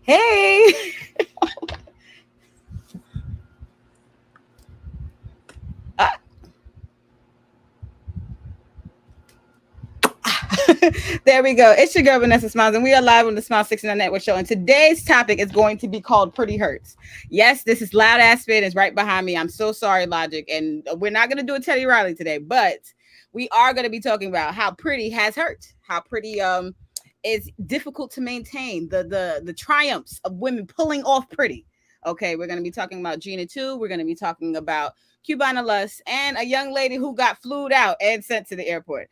Hey. Ah. There we go. It's your girl Vanessa Smiles, and we are live on the Smile 69 Network Show. And today's topic is going to be called Pretty Hurts. Yes, this is Loud Ass Spin is right behind me. I'm so sorry, Logic. And we're not going to do a Teddy Riley today, but we are going to be talking about how pretty has hurt, how pretty is difficult to maintain, the triumphs of women pulling off pretty. Okay, we're going to be talking about Gina too. We're going to be talking about Cubana Lust and a young lady who got flued out and sent to the airport.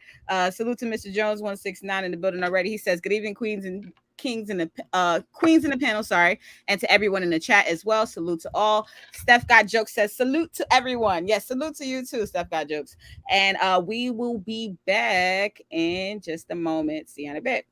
Salute to Mr. Jones 169 in the building already. He says, "Good evening, queens and kings in the queens in the panel." Sorry, and to everyone in the chat as well. Salute to all. Steph Got Jokes says, "Salute to everyone." Yes, salute to you too, Steph Got Jokes. And we will be back in just a moment. See you in a bit.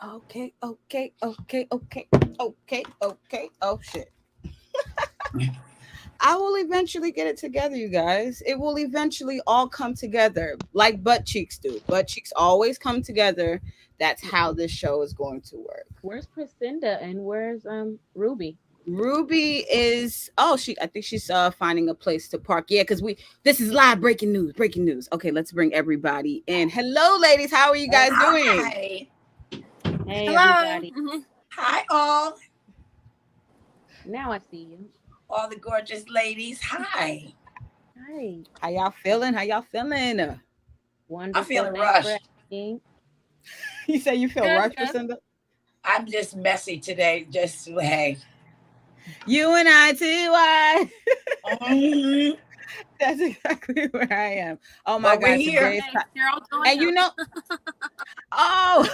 Okay, okay, okay, okay, okay, okay. Oh shit. I will eventually get it together, you guys. It will eventually all come together like butt cheeks do. Butt cheeks always come together. That's how this show is going to work. Where's Priscinda and where's Ruby? Ruby is she I think she's finding a place to park. Yeah, because this is live breaking news. Breaking news. Okay, let's bring everybody in. Hello, ladies. How are you guys doing? Hi. Hey Hello. everybody. Hi, all. Now I see you. All the gorgeous ladies. Hi. Hi. How y'all feeling? How y'all feeling? I'm Wonderful. feeling Thanks for rushed. asking. You say you feel Good, rushed, good. Lucinda? I'm just messy today. Just, hey. You and I too. Why? Mhm. That's exactly where I am. Oh my But we're God, here. today's Hey, Carol and you Joy. know, oh,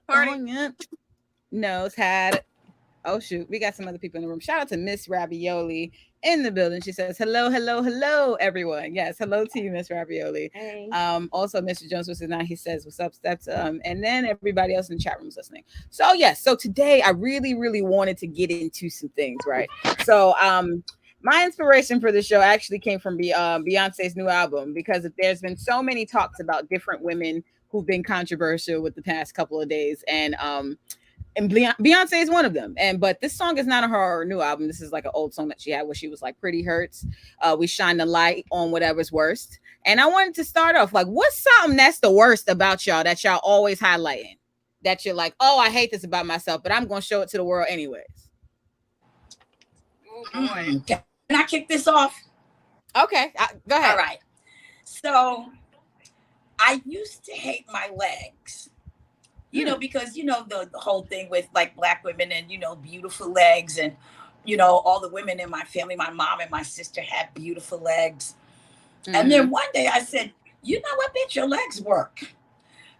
Party. California knows how to. Oh shoot, we got some other people in the room. Shout out to Miss Ravioli in the building. She says, "Hello, hello, hello, everyone." Yes, hello to you, Miss Ravioli. Hey. Also, Mr. Jones was now. He says, "What's up, steps?" And then everybody else in the chat room is listening. So yes, so today I really, really wanted to get into some things, right? So my inspiration for the show actually came from Beyonce's new album because there's been so many talks about different women who've been controversial with the past couple of days, and Beyonce is one of them. And but this song is not on her new album. This is like an old song that she had where she was like, "Pretty Hurts." We shine the light on whatever's worst. And I wanted to start off like, what's something that's the worst about y'all that y'all always highlighting? That you're like, oh, I hate this about myself, but I'm gonna show it to the world anyways. Oh boy. Can I kick this off? Okay, go All ahead. right. So I used to hate my legs. Hmm. Because the whole thing with like black women and beautiful legs, and all the women in my family, my mom and my sister had beautiful legs. And Mm-hmm. then one day I said, you know what, bitch, your legs work.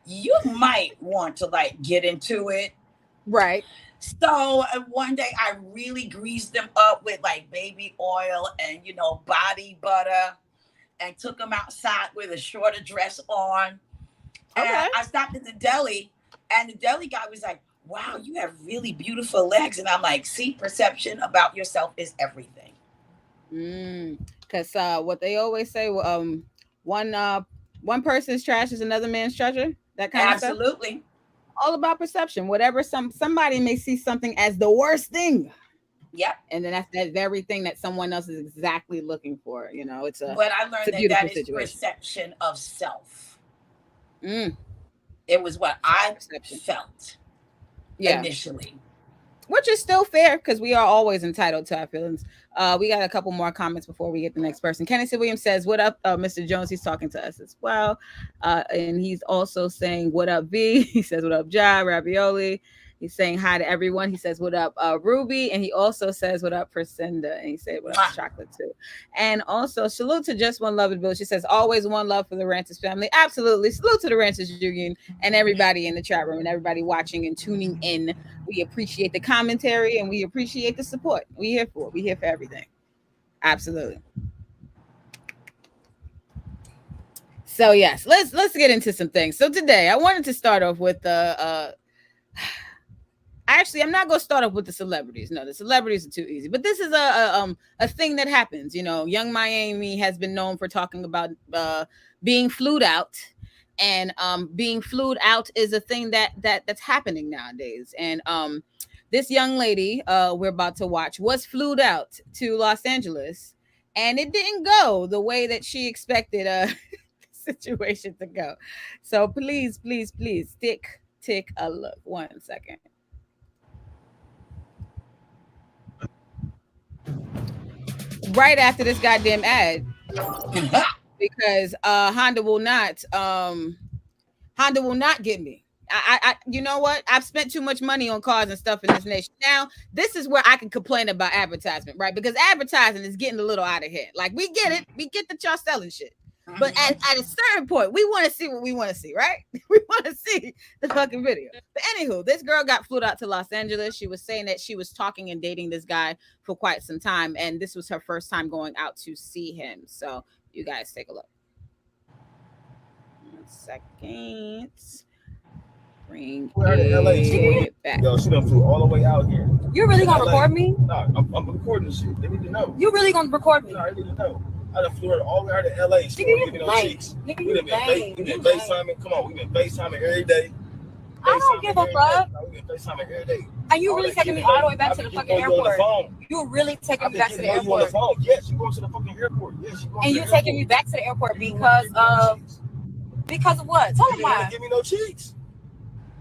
you might want to like get into it. Right. So one day I really greased them up with like baby oil and, body butter, and took them outside with a shorter dress on. And Okay. I stopped at the deli, and the deli guy was like, wow, you have really beautiful legs. And I'm like, see, perception about yourself is everything. Because what they always say, one person's trash is another man's treasure. That kind of stuff. Absolutely. All about perception. Whatever somebody may see something as the worst thing. Yep. And then that's that very thing that someone else is exactly looking for. It's a. But I learned that is perception of self. It was what I felt initially. Which is still fair, because we are always entitled to our feelings. We got a couple more comments before we get the next person. Kenneth Williams says, what up, Mr. Jones? He's talking to us as well. And he's also saying, what up, V? He says, what up, Ja, Ravioli? He's saying hi to everyone. He says, what up, Ruby? And he also says, what up, Percinda? And he said, what up, Chocolate, too. And also, salute to Just One Love Bill. She says, always one love for the Rantis family. Absolutely. Salute to the Rantis Union and everybody in the chat room and everybody watching and tuning in. We appreciate the commentary and we appreciate the support. We're here for it. We're here for everything. Absolutely. So, yes, let's get into some things. So today, I wanted to start off with actually, I'm not going to start off with the celebrities. No, the celebrities are too easy. But this is a thing that happens. Young Miami has been known for talking about being flued out. And being flued out is a thing that's happening nowadays. And this young lady we're about to watch was flued out to Los Angeles. And it didn't go the way that she expected the situation to go. So please take a look. 1 second. Right after this goddamn ad, because Honda will not get me. I you know what? I've spent too much money on cars and stuff in this nation. Now, this is where I can complain about advertisement, right? Because advertising is getting a little out of hand. Like, we get it. We get that y'all selling shit. But at a certain point, we want to see what we want to see, right? We want to see the fucking video. But anywho, this girl got flew out to Los Angeles. She was saying that she was talking and dating this guy for quite some time. And this was her first time going out to see him. So you guys take a look. 1 second. Bring it back. Yo, she done flew all the way out here. You really gonna record me? No, I'm recording this shit. They need to know. You really gonna record me? No, I need to know. I done flew her all the way out to LA. She won't give me no cheeks. We been FaceTiming. Come on, we been FaceTiming every day. I don't give a fuck. We been FaceTiming every day. And you really taking me all the way back to the fucking airport? You really taking me back to the airport? Yes, you going to the fucking airport. Yes, you going. And you taking me back to the airport because of what? Tell me why. Give me no cheeks.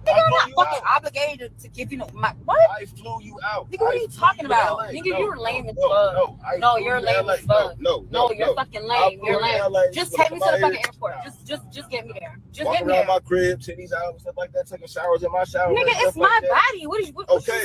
Nigga, I'm not fucking obligated to give you no. What? I flew you out. Nigga, what are you talking about? Nigga, you're lame as fuck. No, you're lame as fuck. No, you're fucking lame. You're lame. Just take me to the fucking airport. Just get me there. Just get me there. Walk around my crib, titties out, stuff like that, taking showers in my shower. Nigga, it's my body. What are you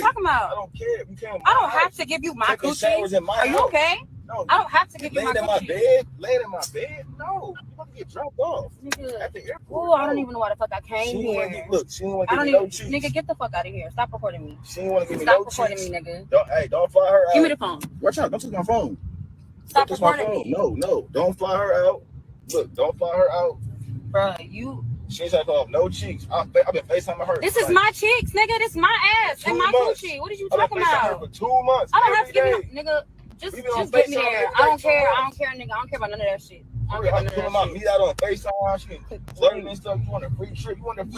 talking about? I don't care. You can't. I don't have to give you my coochie. Are you okay? No, I don't have to give you my coochie. Laying in my bed? No. You want to get dropped off. Nigga. At the airport. Oh, I don't even know why the fuck I came here. Look, she didn't want to give me no cheeks. Nigga, get the fuck out of here. Stop recording me. She didn't want to give me no cheeks. Stop recording me, nigga. Don't fly her out. Give me the phone. Watch out. Don't take my phone. Stop recording me. No. Don't fly her out. Look, don't fly her out. Bruh, you... She ain't talking no cheeks. I've been FaceTiming her. This is my cheeks, nigga. This is my ass and my coochie. What are you talking about? For 2 months. I don't have to give you, nigga. Just get me there. I don't care, nigga. I don't care about none of that shit. I don't care about none of that shit. My meat out on FaceTime. She can flirting and stuff. You want a free trip? You wanted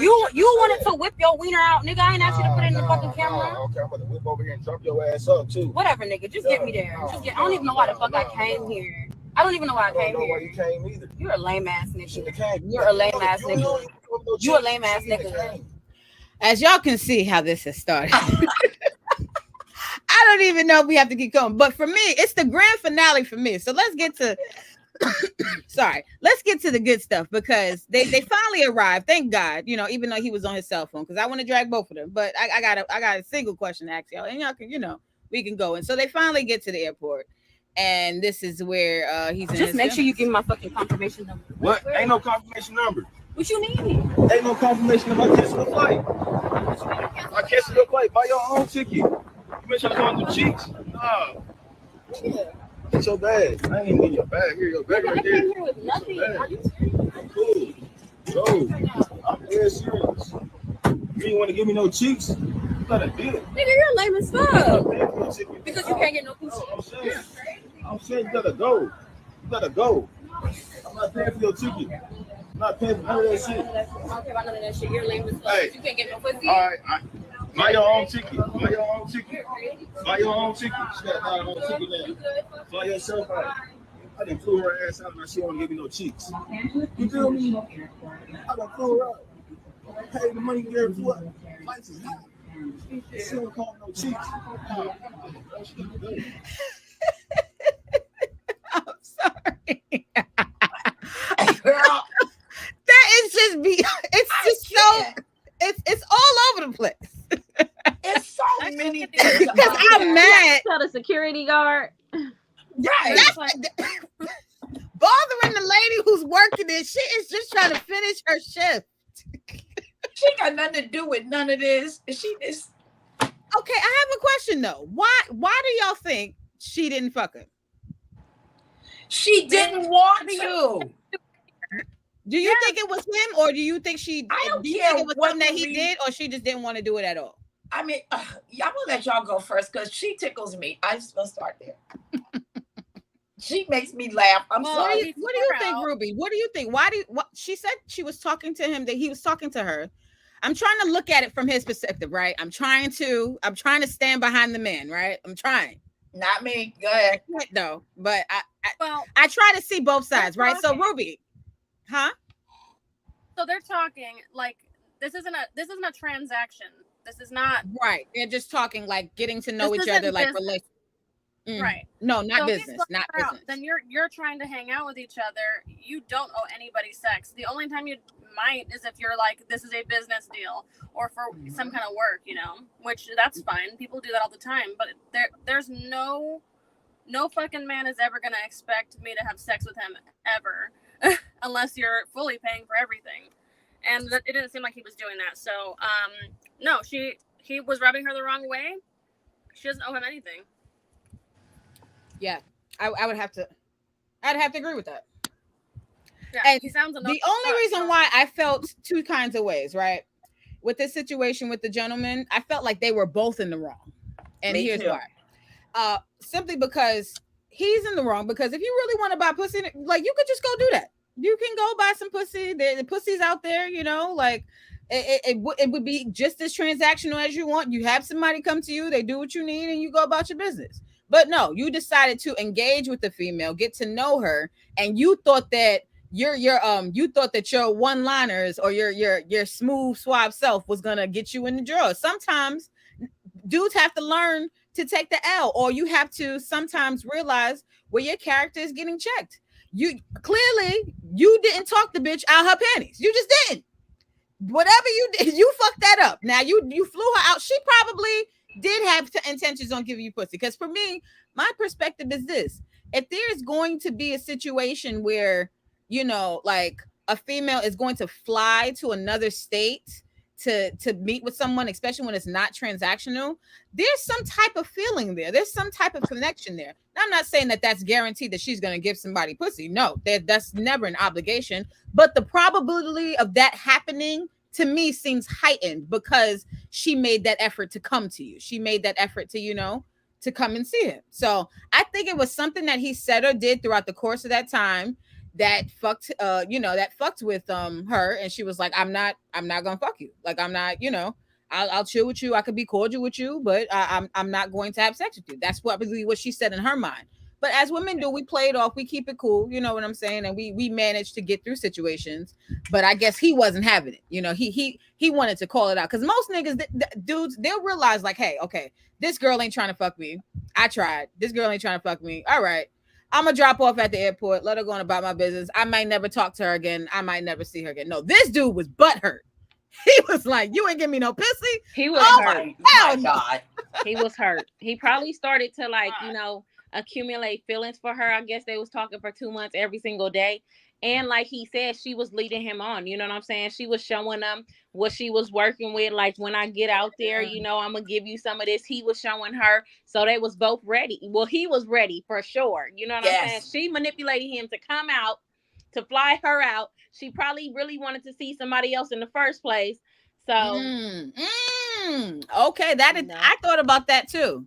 to whip your wiener out, nigga. I ain't asked you to put it in the fucking camera. Okay, I'm about to whip over here and drop your ass up too. Whatever, nigga. Just get me there. I don't even know why the fuck I came here. I don't even know why I came here. I don't know why you came either. You're a lame ass nigga. You're a lame ass nigga. You a lame ass nigga. As y'all can see how this has started. I don't even know if we have to keep going. But for me, it's the grand finale for me. So let's get to let's get to the good stuff, because they finally arrived. Thank God, even though he was on his cell phone, because I want to drag both of them. But I got a single question to ask y'all, and y'all can, we can go. And so they finally get to the airport. And this is where he's in. Just make sure you give me my fucking confirmation number. What? Ain't no confirmation number. What you mean? Ain't no confirmation of my cancel the flight. I cancel the flight. Buy your own ticket. You been trying to come on the cheeks? Nah. It's your bag. I ain't in your bag. Here, your bag right there. I came here with nothing. Are you serious? I'm cool. Yo, I'm dead serious. You ain't want to give me no cheeks? You got a deal. Nigga, you're lame as fuck. Because you can't get no pussy. I'm saying you gotta go. You gotta go. I'm not paying for your ticket. I'm not paying for none of that shit. I don't care about none of that shit. You're lame as fuck. Hey. You can't get no pussy. All right. Buy your own ticket. Buy your own ticket. Buy your own ticket. She got to buy her own ticket now. Fly yourself out. I done flew her ass out and she won't give me no cheeks. You feel me? I done flew her out. I paid the money to get her flight. Flights is hot. She don't call no cheeks. I'm sorry. Girl, That is just it's just so it's all over the place. it's so many things. Because I'm mad. Tell the security guard. Right. That's bothering the lady who's working it. She is just trying to finish her shift. She got nothing to do with none of this. She just Okay, I have a question though. Why do y'all think she didn't fuck him? she didn't want to. Do you think it was him, or do you think I don't do you care think it was what something that the he reason- did, or she just didn't want to do it at all? I mean, y'all will let y'all go first because she tickles me. I just gonna start there. She makes me laugh. I'm Well, sorry. What do you think, Ruby? What do you think? What she said she was talking to him, that he was talking to her. I'm trying to look at it from his perspective, right? I'm trying to stand behind the man, right? I'm trying. Not me. Go ahead. No, but Well, I try to see both sides, right? So talking. Ruby, huh? so they're talking like this isn't a transaction. This is not Right. They're just talking, like getting to know This each isn't other, like business. right. No, not So he's business. looking Not her out. business. Then you're trying to hang out with each other. You don't owe anybody sex. The only time you might is if you're like, this is a business deal or for some kind of work, you know, which that's fine. People do that all the time. But there's no fucking man is ever gonna expect me to have sex with him ever, unless you're fully paying for everything. And it didn't seem like he was doing that. So no, he was rubbing her the wrong way. She doesn't owe him anything. Yeah, I'd have to agree with that. Yeah, And he sounds the only reason why I felt two kinds of ways, right? With this situation with the gentleman, I felt like they were both in the wrong. And Me here's too. why. Simply because he's in the wrong, because if you really want to buy pussy, like, you could just go do that. You can go buy some pussy. The pussy's out there, you know, like it would be just as transactional as you want. You have somebody come to you, they do what you need, and you go about your business. But no, you decided to engage with the female, get to know her, and you thought that your one-liners or your smooth suave self was gonna get you in the drawer. Sometimes dudes have to learn to take the L, or you have to sometimes realize where your character is getting checked. You clearly didn't talk the bitch out her panties. You just didn't. Whatever you did, you fucked that up. Now you flew her out. She probably did have intentions on giving you pussy. Because for me, my perspective is this: if there's going to be a situation where, you know, like a female is going to fly to another state to meet with someone, especially when it's not transactional, there's some type of feeling there. There's some type of connection there. Now, I'm not saying that that's guaranteed that she's going to give somebody pussy. No, that's never an obligation. But the probability of that happening to me seems heightened because she made that effort to come to you. She made that effort to, you know, to come and see him. So I think it was something that he said or did throughout the course of that time that fucked with her, and she was like, I'm not gonna fuck you. Like, I'm not, you know, I'll chill with you, I could be cordial with you, but I'm not going to have sex with you. That's probably what she said in her mind. But as women do, we play it off, we keep it cool, you know what I'm saying, and we managed to get through situations. But I guess he wasn't having it, you know. He wanted to call it out, because most niggas, dudes, they'll realize, like, hey, okay, this girl ain't trying to fuck me. I tried. This girl ain't trying to fuck me. All right, I'm gonna drop off at the airport, let her go on about my business. I might never talk to her again. I might never see her again. No, this dude was butthurt. He was like, you ain't give me no pussy. He was hurt. My God. He was hurt. He probably started to, like, you know, accumulate feelings for her. I guess they was talking for 2 months every single day. And like he said, she was leading him on. You know what I'm saying? She was showing him what she was working with. Like, when I get out there, you know, I'm gonna give you some of this. He was showing her, so they was both ready. Well, he was ready for sure. You know what I'm saying? Yes. She manipulated him to come out, to fly her out. She probably really wanted to see somebody else in the first place. So Okay, that is, No. I thought about that too.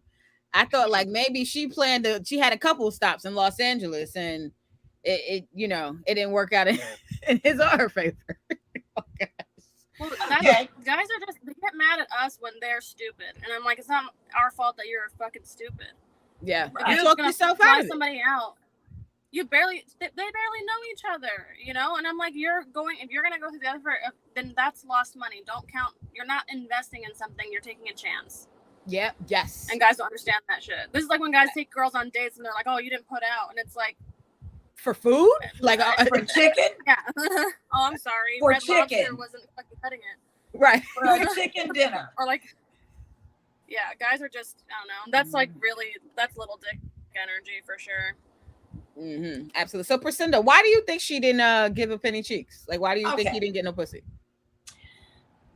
I thought like maybe she planned to. She had a couple stops in Los Angeles, and it you know, it didn't work out in his or her favor. Okay. Well, that's, Okay. guys are just, they get mad at us when they're stupid, and I'm like, it's not our fault that you're fucking stupid. Yeah, Right. you You're talk gonna yourself fly out of it. somebody out. They barely know each other, you know. And I'm like, if you're gonna go through the effort, then that's lost money. Don't count. You're not investing in something. You're taking a chance. Yeah, yes. And guys don't understand that shit. This is like when guys take girls on dates and they're like, "Oh, you didn't put out," and it's like, For food, like For chicken, yeah. Oh, I'm sorry. For Red Lobster chicken. wasn't fucking cutting it. right. for a chicken dinner. Or like, yeah, guys are just, I don't know. That's like really, that's little dick energy for sure. Absolutely. So, Priscinda, why do you think she didn't give up any cheeks? Like, why do you think Okay. he didn't get no pussy?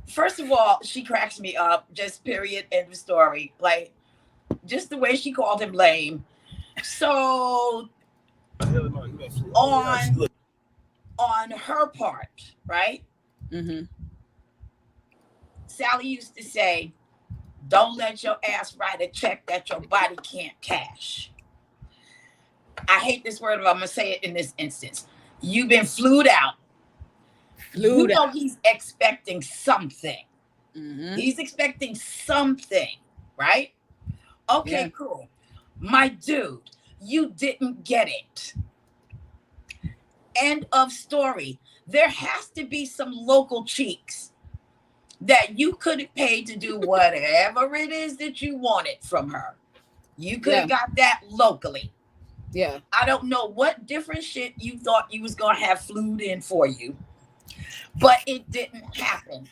First of all, she cracks me up. Just period. End of story. Like, just the way she called him lame. So on her part, right? Mm-hmm. Sally used to say, "Don't let your ass write a check that your body can't cash." I hate this word, but I'm gonna say it in this instance. You've been flued out. You know he's expecting something. Mm-hmm. He's expecting something, right? Okay, Yeah. cool. My dude, you didn't get it. End of story. There has to be some local cheeks that you could have paid to do whatever it is that you wanted from her. You could have got that locally. Yeah. I don't know what different shit you thought you was gonna have flued in for you, but it didn't happen.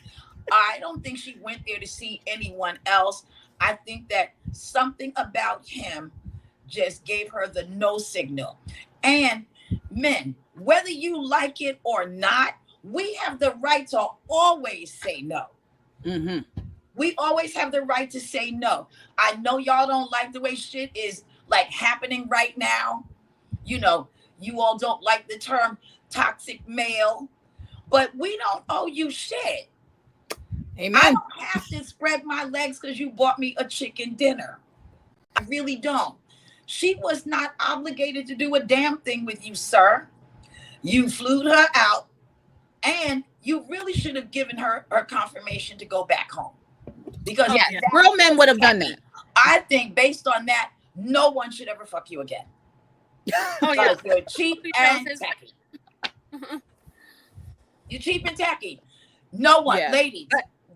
I don't think she went there to see anyone else. I think that something about him just gave her the no signal. And men, whether you like it or not, we have the right to always say no. Mm-hmm. We always have the right to say no. I know y'all don't like the way shit is like happening right now. You know, you all don't like the term toxic male, but we don't owe you shit. Amen. I don't have to spread my legs because you bought me a chicken dinner. I really don't. She was not obligated to do a damn thing with you, sir. You flew her out, and you really should have given her her confirmation to go back home. Because Yeah, real men would have done that. I think based on that, no one should ever fuck you again. Oh yeah. Because you're cheap and tacky. You're cheap and tacky. No one, Yeah. ladies,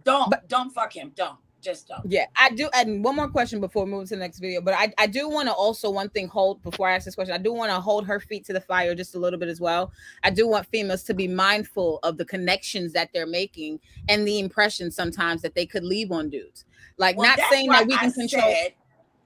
don't fuck him. Just don't. Yeah, I do. And one more question before we move to the next video. But I do want to also, one thing, hold before I ask this question. I do want to hold her feet to the fire just a little bit as well. I do want females to be mindful of the connections that they're making and the impressions sometimes that they could leave on dudes. Like, Well, not that's saying why that we can I control. said-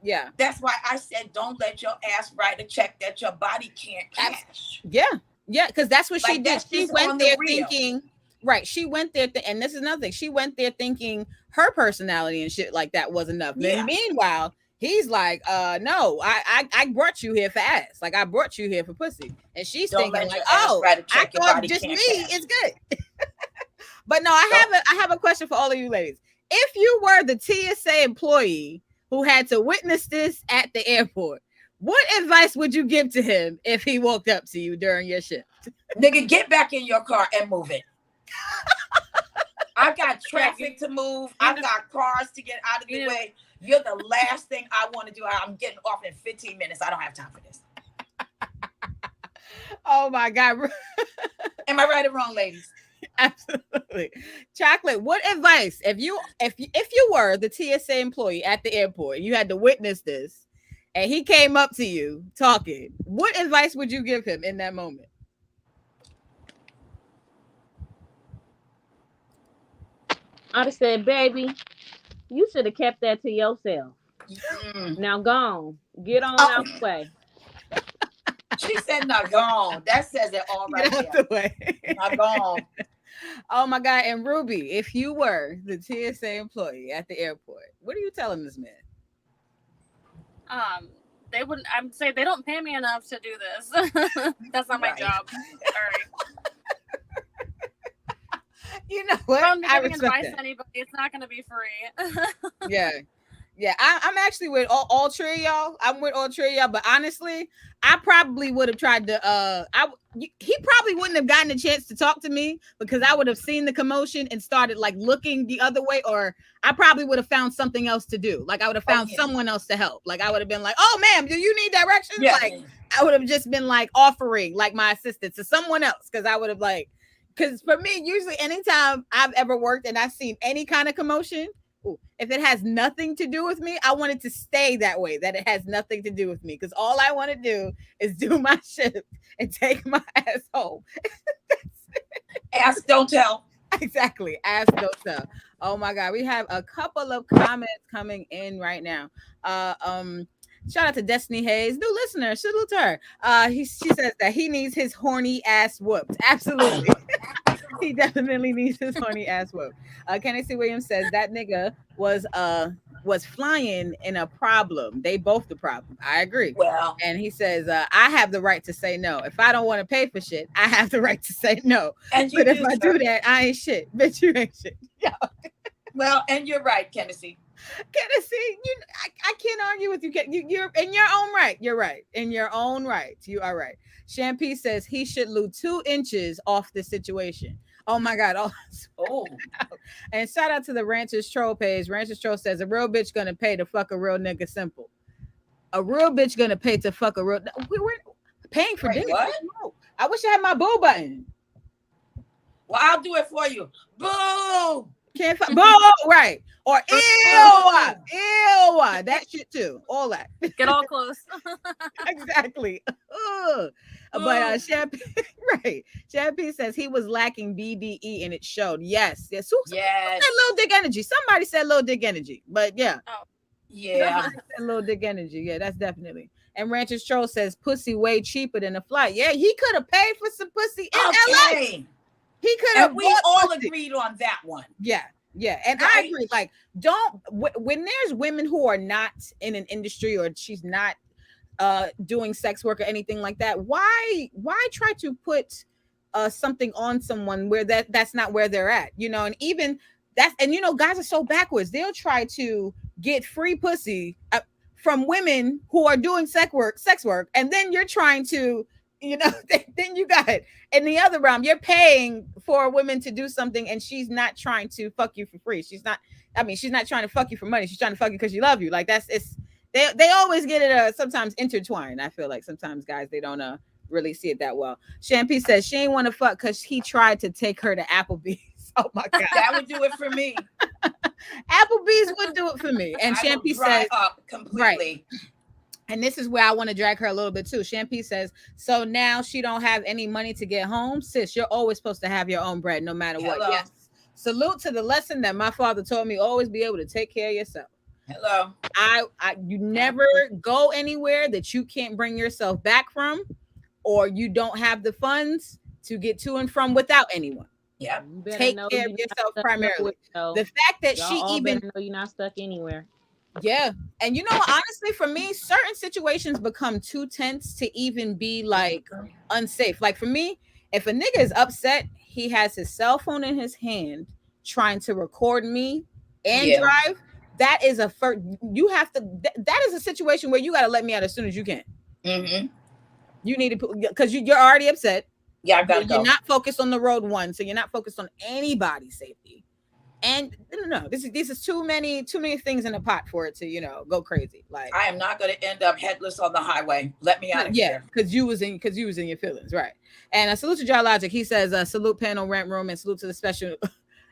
Yeah, That's why I said, don't let your ass write a check that your body can't cash. yeah, because that's what she Like, did. that's She just went on the there real. thinking, right? She went there, and this is another thing. She went there thinking her personality and shit like that was enough. Yeah. And meanwhile, he's like, no, I brought you here for ass. Like, I brought you here for pussy. And she's Don't thinking let like, your ass oh, write a I check your thought body just can't me cash. is good. But no, I have a question for all of you ladies. If you were the TSA employee who had to witness this at the airport, what advice would you give to him if he walked up to you during your shift? Nigga, get back in your car and move it. I got traffic to move. I got cars to get out of the way. You're the last thing I want to do. I'm getting off in 15 minutes. I don't have time for this. Oh my God. Am I right or wrong, ladies? Absolutely. Chocolate, what advice if you were the TSA employee at the airport, you had to witness this and he came up to you talking, what advice would you give him in that moment? I'd have said, baby, you should have kept that to yourself. Mm. Now go on. Get on out the way. She said "nagon." That says it all right Get out there. the way. Nagon. Oh my God. And Ruby, if you were the TSA employee at the airport, what are you telling this man? They wouldn't. I would say they don't pay me enough to do this. That's not my Right. job. Sorry. You know what? Don't be I giving respect advice that. to anybody. It's not going to be free. Yeah. Yeah, I'm actually with all three of y'all. I'm with all three of y'all, but honestly, I probably would have tried to. He probably wouldn't have gotten a chance to talk to me because I would have seen the commotion and started like looking the other way, or I probably would have found something else to do. Like I would have found someone else to help. Like I would have been like, "Oh, ma'am, do you need directions?" Yeah. Like I would have just been like offering like my assistance to someone else because I would have like, because for me, usually anytime I've ever worked and I've seen any kind of commotion. If it has nothing to do with me, I want it to stay that way, that it has nothing to do with me. Because all I want to do is do my shift and take my ass home. Ask, don't tell. Exactly. Ask, don't tell. Oh my God. We have a couple of comments coming in right now. Shout out to Destiny Hayes, new listener. Salute to her. She says that he needs his horny ass whooped. Absolutely. He definitely needs his horny ass whooped. Kennedy Williams says that nigga was flying in a problem. They both the problem. I agree. Well, And he says, I have the right to say no. If I don't want to pay for shit, I have the right to say no. and you But if do, I sir. do that, I ain't shit. Bitch, you ain't shit. Yeah. Well, and you're right, Kennedy. Kennedy, I can't argue with you. You're in your own right. You're right. In your own right. You are right. Champy says he should lose 2 inches off the situation. Oh my God. Oh, And shout out to the Rancher's Troll page. Rancher's Troll says a real bitch gonna pay to fuck a real nigga simple. A real bitch gonna pay to fuck a real. We were paying for wait, this. what? No. I wish I had my boo button. Well, I'll do it for you. Boo! Can't fuck. Boo! Right. Or ew. That shit too. All that. Get all close. Exactly. Ugh. But Champagne, right? Champagne says he was lacking BDE and it showed. Yes. Yes. Who said little dick energy? Somebody said little dick energy. But yeah. Yeah. Little dick energy. Yeah, that's definitely. And Rancher's Troll says pussy way cheaper than a flight. Yeah, he could have paid for some pussy in LA. He could have. And we all agreed on that one. Yeah. Yeah, and I agree. Like, when there's women who are not in an industry or she's not doing sex work or anything like that, why try to put something on someone where that's not where they're at, you know? And even that's, and you know, guys are so backwards. They'll try to get free pussy from women who are doing sex work, and then you're trying to, you know, then you got it in the other realm. You're paying for women to do something, and she's not trying to fuck you for free. She's not trying to fuck you for money. She's trying to fuck you because she love you. Like they always get it sometimes intertwined. I feel like sometimes guys, they don't really see it that well. Champy says she ain't want to fuck because he tried to take her to Applebee's. Oh my God, that would do it for me. Applebee's would do it for me. And Champy says up completely. Right. And this is where I want to drag her a little bit too. Champy says, so now she don't have any money to get home. Sis, you're always supposed to have your own bread no matter what. Yes. Salute to the lesson that my father told me, always be able to take care of yourself. Hello. You never go anywhere that you can't bring yourself back from, or you don't have the funds to get to and from without anyone. Yeah. Take care of yourself primarily. The fact that she even know you're not stuck anywhere. Yeah. And you know, honestly, for me, certain situations become too tense to even be like unsafe. Like for me, if a nigga is upset, he has his cell phone in his hand trying to record me and drive. That is a first. You have to. That is a situation where you got to let me out as soon as you can. Mm-hmm. You need to, because you're already upset. Yeah, I gotta go. You're not focused on the road one, so you're not focused on anybody's safety. And no, this is too many things in the pot for it to, you know, go crazy. Like I am not going to end up headless on the highway. Let me out of here. because you was in your feelings, right? And a salute to Jar Logic. He says, salute panel rent room and salute to the special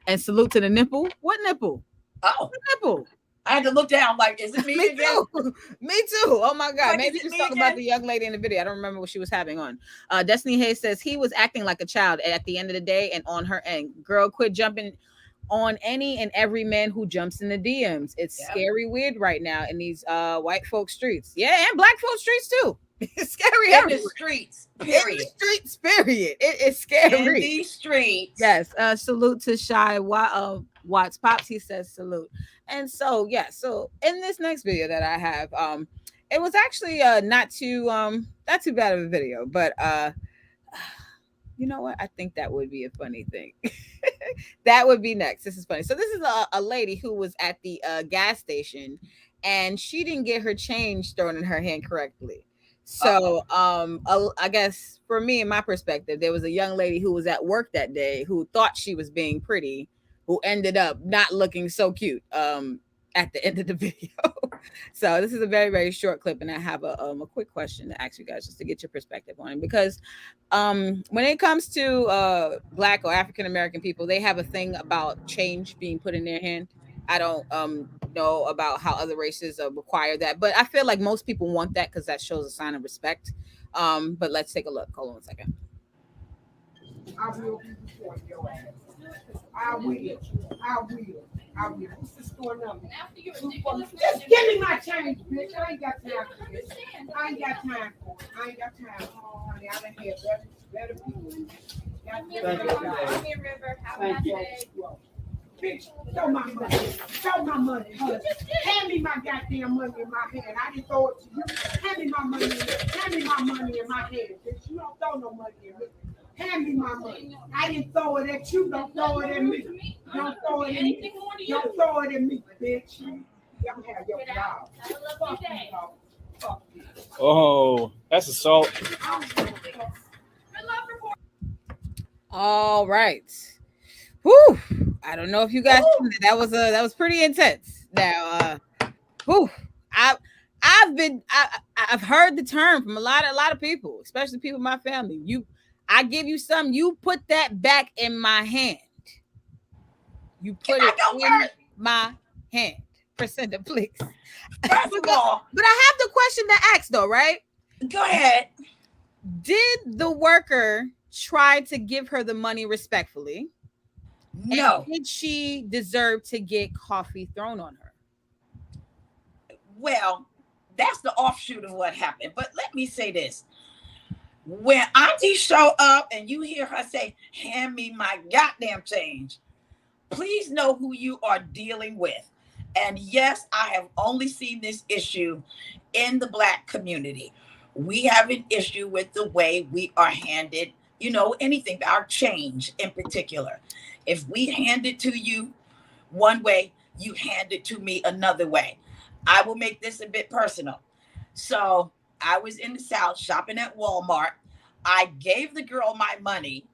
and salute to the nipple. What nipple? Oh, what nipple? I had to look down. Like, is it me again? Too. Me too. Oh my God. Like, maybe he was talking about the young lady in the video. I don't remember what she was having on. Destiny Hayes says he was acting like a child at the end of the day and on her end. Girl, quit jumping. on any and every man who jumps in the DMs. It's Yep. scary weird right now in these white folk streets. Yeah, and black folk streets too. It's scary In the everywhere. streets, In the period. streets, period. It is In scary. these streets. Yes. Salute to Shy Watts Pops. He says salute. And so yeah, so in this next video that I have, it was actually not too bad of a video, but you know what? I think that would be a funny thing. That would be next. This is funny. So this is a lady who was at the gas station, and she didn't get her change thrown in her hand correctly. So I guess for me, in my perspective, there was a young lady who was at work that day who thought she was being pretty, who ended up not looking so cute at the end of the video. So this is a very, very short clip, and I have a quick question to ask you guys just to get your perspective on it, because when it comes to Black or African American people, they have a thing about change being put in their hand. I don't know about how other races require that, but I feel like most people want that because that shows a sign of respect. But let's take a look. Hold on 1 second. I will be before your ass. I will. I will. I will. What's the store number? Just give me my change, bitch. I ain't got time for this. I ain't got time for it. I ain't got time for it, honey. I done had better people. Thank you. Bitch, show my money. Show my money. Hand me my goddamn money in my hand. I didn't throw it to you. Hand me my money. Hand me my money in my hand, bitch. You don't throw no money in me. Hand me my money. I didn't throw it at you. Don't throw it at me. Don't throw it at me. Don't throw it at me, bitch. Y'all have your job. Fuck you, dog. Fuck you. Oh, that's assault. All right. Whew. I don't know if you guys that was pretty intense. Now, whew. I've heard the term from a lot of people, especially people in my family. I give you something, you put that back in my hand. You put it in my hand. Priscinda, please. First of all, but I have the question to ask though, right? Go ahead. Did the worker try to give her the money respectfully? No. And did she deserve to get coffee thrown on her? Well, that's the offshoot of what happened. But let me say this. When Auntie show up and you hear her say, hand me my goddamn change, please know who you are dealing with. And yes, I have only seen this issue in the Black community. We have an issue with the way we are handed, anything, our change in particular. If we hand it to you one way, you hand it to me another way. I will make this a bit personal. So I was in the South shopping at Walmart. I gave the girl my money.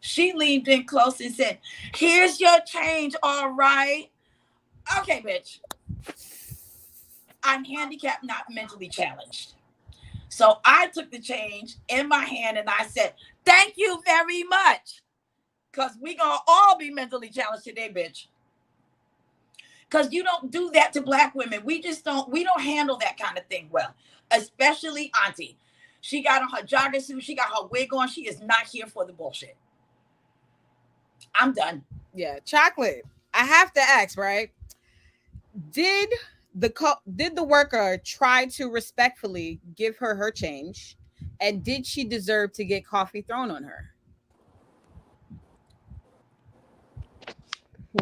She leaned in close and said, here's your change, all right? Okay, bitch. I'm handicapped, not mentally challenged. So I took the change in my hand and I said, thank you very much. Because we going to all be mentally challenged today, bitch. Because you don't do that to Black women. We don't handle that kind of thing well. Especially Auntie. She got on her jogging suit. She got her wig on. She is not here for the bullshit. I'm done. Yeah, Chocolate. I have to ask, right? Did the worker try to respectfully give her change? And did she deserve to get coffee thrown on her?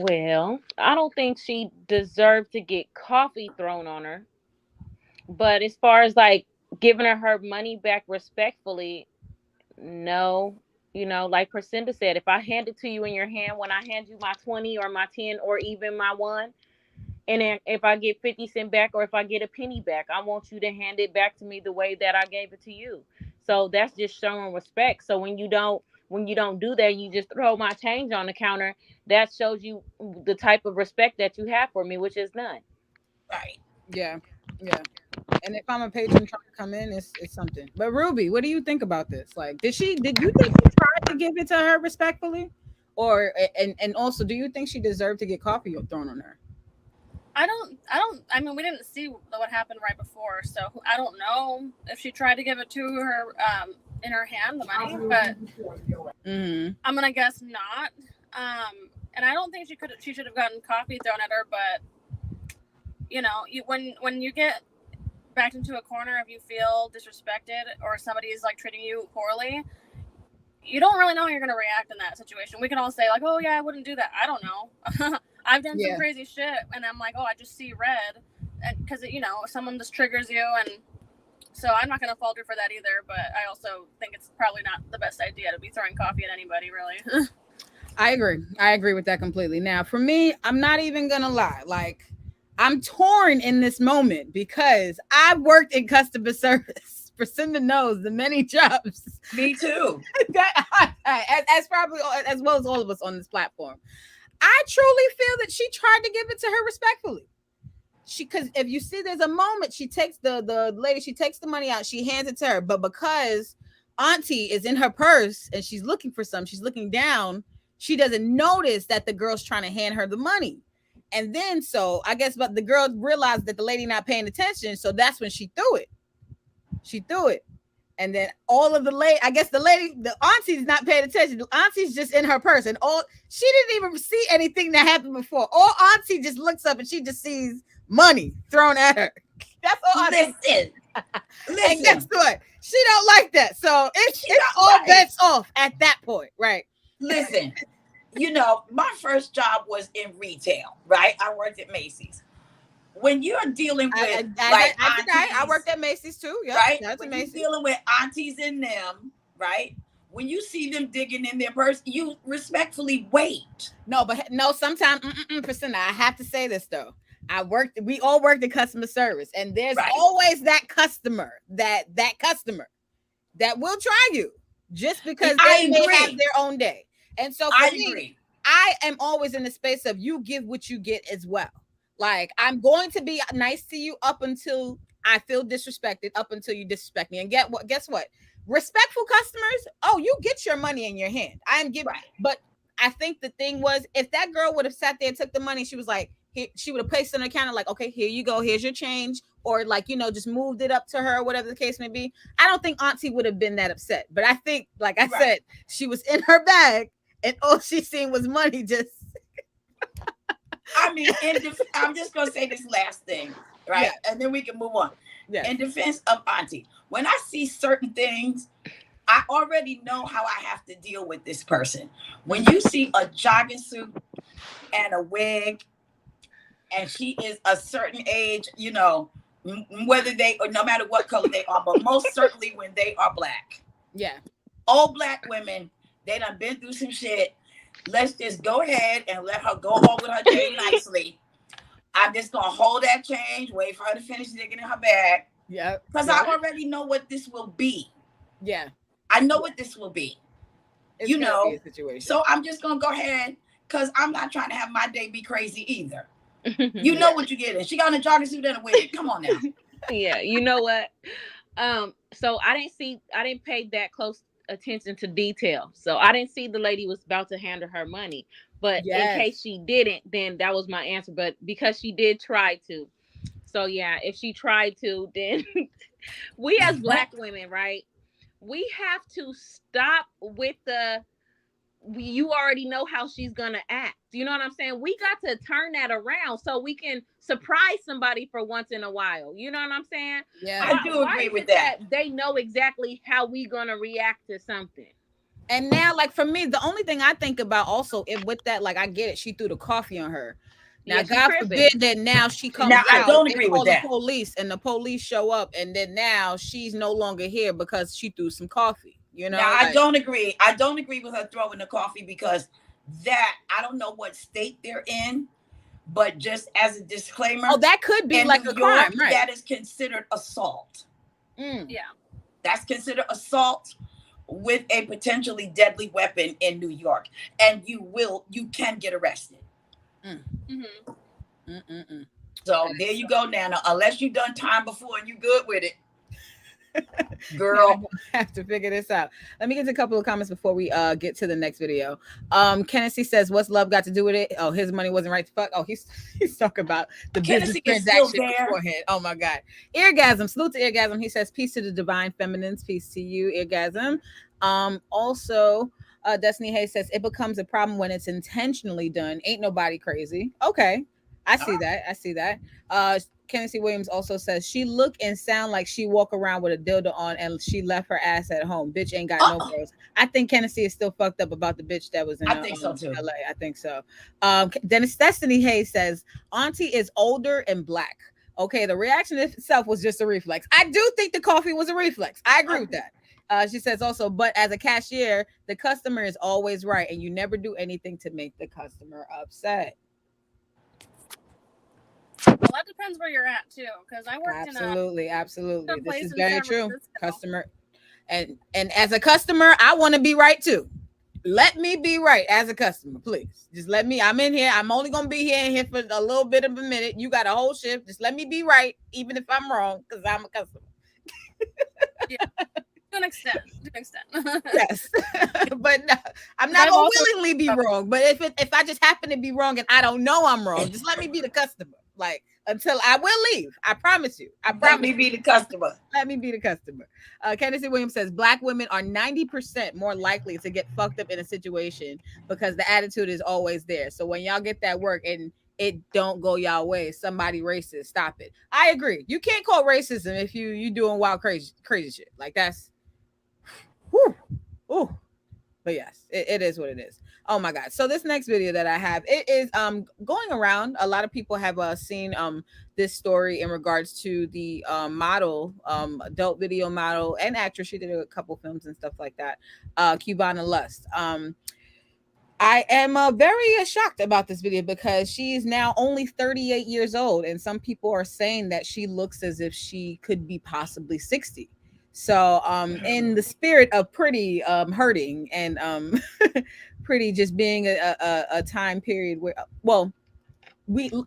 Well, I don't think she deserved to get coffee thrown on her. But as far as like giving her money back respectfully, no. Like Priscinda said, if I hand it to you in your hand, when I hand you my 20 or my 10 or even my 1, and then if I get 50 cents back or if I get a penny back, I want you to hand it back to me the way that I gave it to you. So that's just showing respect. So when you don't do that, you just throw my change on the counter. That shows you the type of respect that you have for me, which is none. Right. Yeah. And if I'm a patron trying to come in, it's something. But Ruby, what do you think about this? Like, did you think she tried to give it to her respectfully? Or and also, do you think she deserved to get coffee thrown on her? I mean, we didn't see what happened right before, so I don't know if she tried to give it to her in her hand, the money, but I'm gonna guess not. And I don't think she should have gotten coffee thrown at her, but you know, when you get backed into a corner, if you feel disrespected or somebody is like treating you poorly, you don't really know how you're going to react in that situation. We can all say like, oh yeah, I wouldn't do that. I don't know. I've done some crazy shit and I'm like, oh, I just see red, because you know, someone just triggers you, and so I'm not going to falter for that either. But I also think it's probably not the best idea to be throwing coffee at anybody, really. I agree with that completely. Now, for me, I'm not even going to lie. Like, I'm torn in this moment because I've worked in customer service. Priscilla knows the many jobs. Me too. as probably as well as all of us on this platform. I truly feel that she tried to give it to her respectfully. Because if you see, there's a moment she takes the lady, she takes the money out, she hands it to her, but because Auntie is in her purse and she's looking for some, she's looking down, she doesn't notice that the girl's trying to hand her the money. And then so I guess, but the girl realized that the lady not paying attention, so that's when she threw it. And then all of the the auntie's not paying attention. The auntie's just in her purse, and she didn't even see anything that happened before. All auntie just looks up and she just sees money thrown at her. That's all. Listen. And guess what? She don't like that. So it's all bets off at that point, right? Listen, you know, my first job was in retail, right? I worked at Macy's. When you're dealing with I worked at Macy's too, yeah, right? That's when Macy's. you're dealing with aunties and them, right? When you see them digging in their purse, you respectfully wait. No, sometimes, Priscilla, I have to say this though. We all worked in customer service, and there's always that customer that will try you just because they have their own day. And so for me, I am always in the space of you give what you get as well. Like, I'm going to be nice to you up until I feel disrespected, up until you disrespect me. And guess what? Respectful customers, you get your money in your hand. I am giving, but I think the thing was, if that girl would have sat there and took the money, she was like, she would have placed it on the counter, like, okay, here you go, here's your change, or like, you know, just moved it up to her, or whatever the case may be. I don't think Auntie would have been that upset. But I think, like I said, she was in her bag, and all she seen was money. Just, I mean, I'm just gonna say this last thing, right? Yeah. And then we can move on. Yeah. In defense of Auntie, when I see certain things, I already know how I have to deal with this person. When you see a jogging suit and a wig, and she is a certain age, you know, whether no matter what color they are, but most certainly when they are Black. Yeah. All Black women, they done been through some shit. Let's just go ahead and let her go home with her day nicely. I'm just going to hold that change, wait for her to finish digging in her bag. Yeah. Because I already know what this will be. Yeah. I know what this will be. It's you know, situation. So I'm just going to go ahead, because I'm not trying to have my day be crazy either. You know what you're getting. She got a jogging suit and a wig. Come on now. Yeah, you know what? So I didn't pay that close attention to detail. So I didn't see the lady was about to hand her money. But in case she didn't, then that was my answer. But because she did try to. So yeah, if she tried to, then we as Black women, right? We have to stop with you already know how she's gonna act. You know what I'm saying? We got to turn that around so we can surprise somebody for once in a while. You know what I'm saying? Yeah, I do agree with that. They know exactly how we gonna react to something. And now, like, for me, the only thing I think about also, if with that, like, I get it, she threw the coffee on her. Now, God forbid that now she comes out. I don't agree with that. The police, and the police show up, and then now she's no longer here because she threw some coffee. You know, I don't agree. I don't agree with her throwing the coffee, because that, I don't know what state they're in, but just as a disclaimer, that could be like a crime, right? That is considered assault. Yeah, that's considered assault with a potentially deadly weapon in New York, and you can get arrested. So there you go, Nana. Unless you've done time before and you good with it. Girl, I have to figure this out. Let me get to a couple of comments before we get to the next video. Kennedy says, "What's love got to do with it? Oh, his money wasn't right to fuck." Oh, he's talking about the business transaction beforehand. Oh my God, Eargasm. Salute to Eargasm. He says, "Peace to the divine feminines. Peace to you, Eargasm." Also, Destiny Hayes says it becomes a problem when it's intentionally done. Ain't nobody crazy. Okay, I see that. I see that. Kennedy Williams also says she look and sound like she walk around with a dildo on and she left her ass at home. Bitch ain't got no balls. I think Kennedy is still fucked up about the bitch that was in I think so too. LA. I think so. Destiny Hayes says Auntie is older and black. Okay, the reaction itself was just a reflex. I do think the coffee was a reflex. I agree with that. She says also, but as a cashier, the customer is always right, and you never do anything to make the customer upset. Well, that depends where you're at too, because I worked absolutely. This is in very San true. Francisco. Customer, and as a customer, I want to be right too. Let me be right as a customer, please. Just let me. I'm in here. I'm only gonna be here for a little bit of a minute. You got a whole shift. Just let me be right, even if I'm wrong, because I'm a customer. Yeah. To an extent. Yes, but no, I'm not gonna willingly be wrong. But if I just happen to be wrong and I don't know I'm wrong, just let me be the customer. Like until I will leave. I promise you. Let me be the customer. Let me be the customer. Candace Williams says black women are 90% more likely to get fucked up in a situation because the attitude is always there. So when y'all get that work and it don't go y'all way, somebody racist, stop it. I agree. You can't call racism if you doing wild crazy shit. Like that's whew. Ooh. But yes, it is what it is. Oh my god. So this next video that I have, it is going around. A lot of people have seen this story in regards to the model, adult video model and actress. She did a couple films and stuff like that. Cubana Lust. I am very shocked about this video because she is now only 38 years old, and some people are saying that she looks as if she could be possibly 60. So in the spirit of pretty hurting and pretty just being a time period where, well,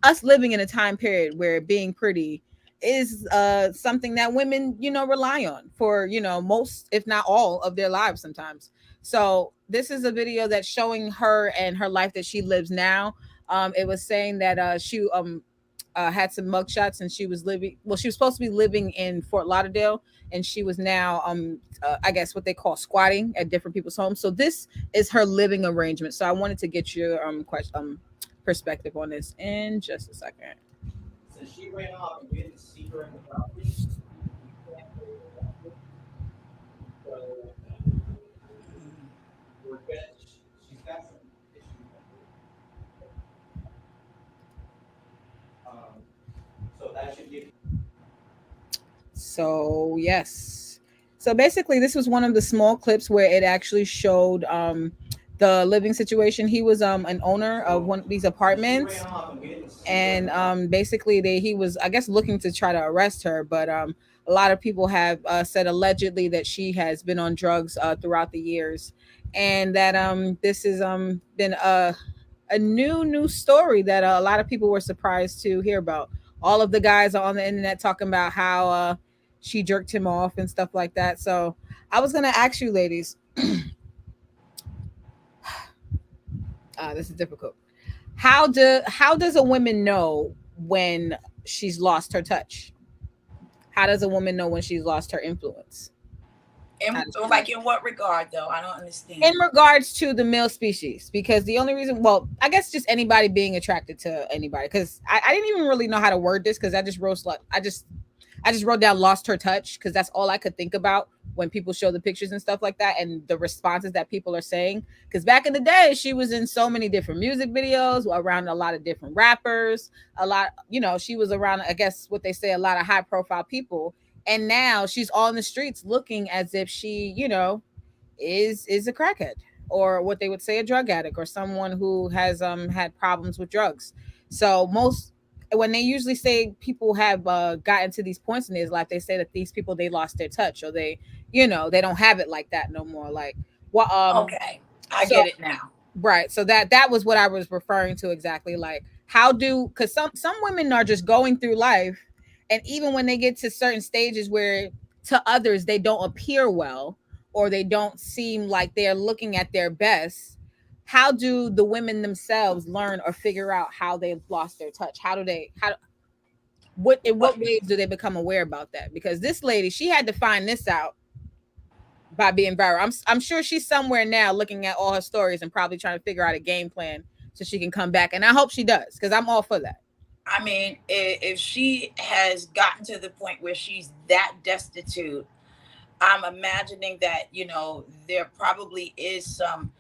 us living in a time period where being pretty is something that women, rely on for, most, if not all of their lives sometimes. So this is a video that's showing her and her life that she lives now. It was saying that she had some mugshots and she was supposed to be living in Fort Lauderdale, and she was now I guess what they call squatting at different people's homes. So this is her living arrangement. So I wanted to get your perspective on this in just a second. So she ran off and we didn't see her in the property. So we're good. She's got some issues. So that should give. So yes. So basically this was one of the small clips where it actually showed the living situation. He was an owner of one of these apartments, and basically he was, I guess, looking to try to arrest her, but a lot of people have said allegedly that she has been on drugs throughout the years, and that this has been a new story that a lot of people were surprised to hear about. All of the guys are on the internet talking about how she jerked him off and stuff like that. So I was gonna ask you ladies, this is difficult. How does a woman know when she's lost her touch? How does a woman know when she's lost her influence? In what regard though? I don't understand. In regards to the male species, because the only reason, well, I guess just anybody being attracted to anybody, because I didn't even really know how to word this because I just wrote down lost her touch because that's all I could think about when people show the pictures and stuff like that and the responses that people are saying. Because back in the day, she was in so many different music videos around a lot of different rappers, she was around, I guess what they say, a lot of high profile people. And now she's on the streets looking as if she, is a crackhead, or what they would say a drug addict, or someone who has had problems with drugs. So when they usually say people have gotten to these points in their life, they say that these people, they lost their touch, or they don't have it like that no more. Like, okay, I get it now. Right. So that was what I was referring to exactly. Like, because some women are just going through life, and even when they get to certain stages where to others they don't appear well, or they don't seem like they're looking at their best, how do the women themselves learn or figure out how they've lost their touch? In what ways do they become aware about that? Because this lady, she had to find this out by being viral. I'm sure she's somewhere now looking at all her stories and probably trying to figure out a game plan so she can come back. And I hope she does, because I'm all for that. I mean, if she has gotten to the point where she's that destitute, I'm imagining that, there probably is some,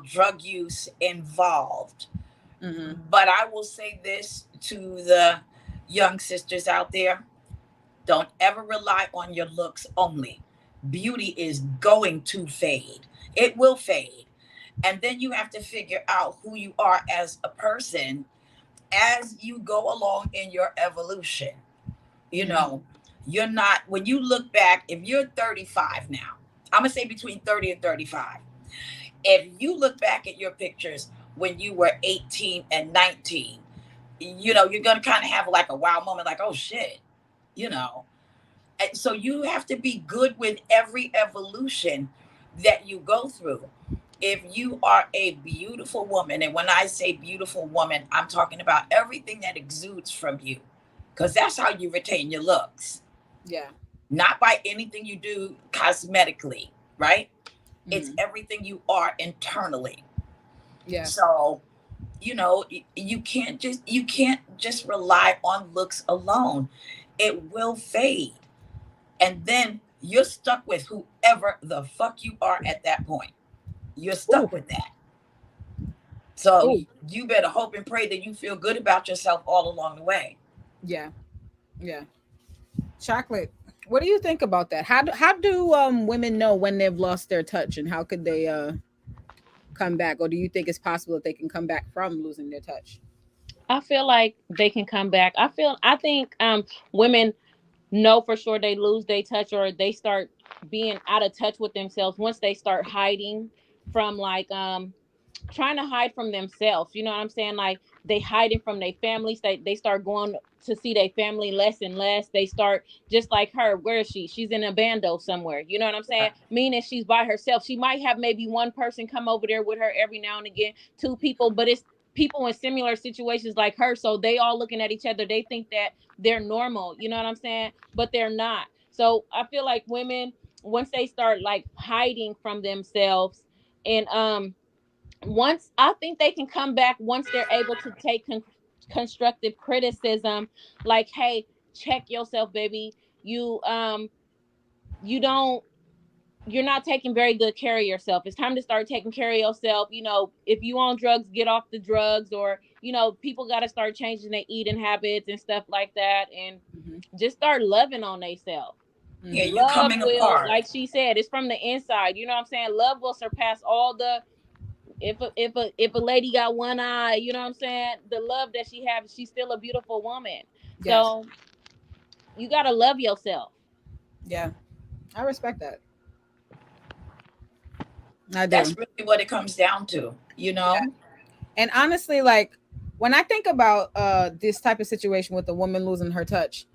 drug use involved. Mm-hmm. But I will say this to the young sisters out there: don't ever rely on your looks only. Beauty is going to fade. It will fade. And then you have to figure out who you are as a person as you go along in your evolution. You're not, when you look back, if you're 35 now, I'm going to say between 30 and 35. If you look back at your pictures when you were 18 and 19, you're going to kind of have like a wow moment, like, oh shit, And so you have to be good with every evolution that you go through. If you are a beautiful woman, and when I say beautiful woman, I'm talking about everything that exudes from you, because that's how you retain your looks. Yeah. Not by anything you do cosmetically, right? Mm-hmm. It's everything you are internally. Yeah. So, you can't just rely on looks alone. It will fade. And then you're stuck with whoever the fuck you are at that point. You're stuck with that. So you better hope and pray that you feel good about yourself all along the way. Yeah. Yeah. Chocolate, what do you think about that? How do women know when they've lost their touch, and how could they come back? Or do you think it's possible that they can come back from losing their touch? I feel like they can come back. I think women know for sure they lose their touch, or they start being out of touch with themselves once they start hiding from, like, trying to hide from themselves. You know what I'm saying? Like, they hiding from their families. They start going to see their family less and less. They start, just like her. Where is she? She's in a bando somewhere. You know what I'm saying? Meaning she's by herself. She might have maybe one person come over there with her every now and again, two people, but it's people in similar situations like her. So they all looking at each other. They think that they're normal. You know what I'm saying? But they're not. So I feel like women, once they start like hiding from themselves, and once, I think they can come back once they're able to take constructive criticism, like, hey, check yourself, baby. You're not taking very good care of yourself. It's time to start taking care of yourself. If you on drugs, get off the drugs. Or people got to start changing their eating habits and stuff like that, and just start loving on themselves. Yeah, you Love coming will, apart. like she said, it's from the inside. You know what I'm saying? Love will surpass all the, if a lady got one eye, you know what I'm saying, the love that she has, she's still a beautiful woman. Yes. So you gotta love yourself. Yeah, I respect that. I do. That's really what it comes down to, Yeah. And honestly, like, when I think about this type of situation with a woman losing her touch,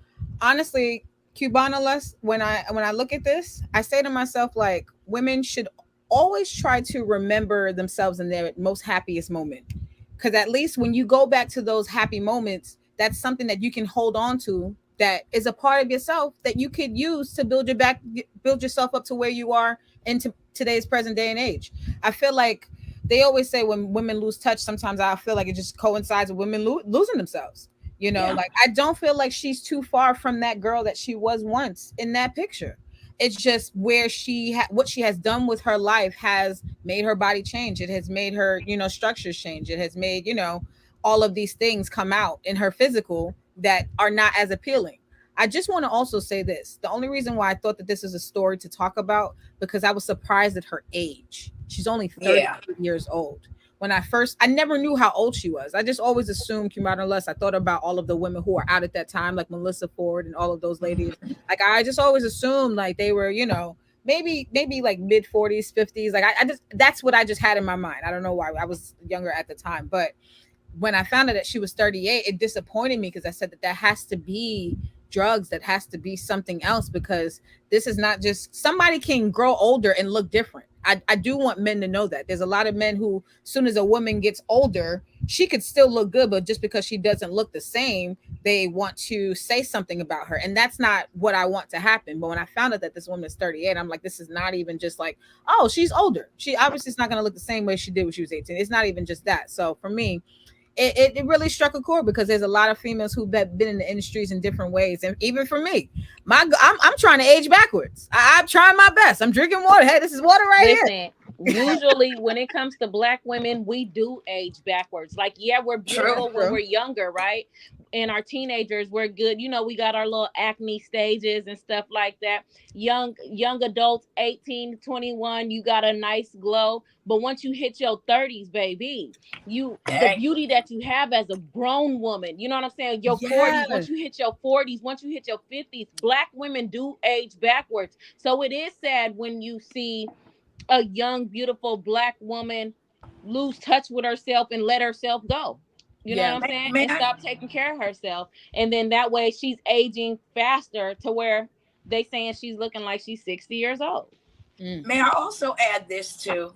honestly, Cubana, when I look at this, I say to myself, like, women should always try to remember themselves in their most happiest moment, because at least when you go back to those happy moments, that's something that you can hold on to, that is a part of yourself that you could use to build yourself up to where you are in today's present day and age. I feel like they always say when women lose touch, sometimes I feel like it just coincides with women losing themselves. Like, I don't feel like she's too far from that girl that she was once in that picture. It's just where what she has done with her life has made her body change. It has made her, structures change. It has made, all of these things come out in her physical that are not as appealing. I just want to also say this. The only reason why I thought that this is a story to talk about, because I was surprised at her age. She's only 30 years old. I never knew how old she was. I just always assumed, I thought about all of the women who were out at that time, like Melissa Ford and all of those ladies. Like, I just always assumed like they were, maybe like mid 40s, 50s. Like, that's what I just had in my mind. I don't know why. I was younger at the time, but when I found out that she was 38, it disappointed me, because I said that has to be drugs, that has to be something else, because this is not just, somebody can grow older and look different. I do want men to know that there's a lot of men who, as soon as a woman gets older, she could still look good, but just because she doesn't look the same they want to say something about her, and that's not what I want to happen. But when I found out that this woman is 38, I'm like, this is not even just like, oh, she's older. She obviously is not going to look the same way she did when she was 18. It's not even just that. So for me, it really struck a chord because there's a lot of females who've been in the industries in different ways, and even for me, I'm trying to age backwards. I'm trying my best. I'm drinking water. Hey, this is water right here. Listen, usually when it comes to black women, we do age backwards. Like, yeah, we're True. beautiful when we're younger, right? And our teenagers, we're good. You know, we got our little acne stages and stuff like that. Young adults, 18 to 21, you got a nice glow. But once you hit your 30s, baby, the Dang. beauty that you have as a grown woman, you know what I'm saying? Your 40s, Yes. once you hit your 40s, once you hit your 50s, black women do age backwards. So it is sad when you see a young, beautiful black woman lose touch with herself and let herself go. You know Yeah. what I'm saying? May And I, stop taking care of herself. And then that way she's aging faster to where they saying she's looking like she's 60 years old. may I also add this too,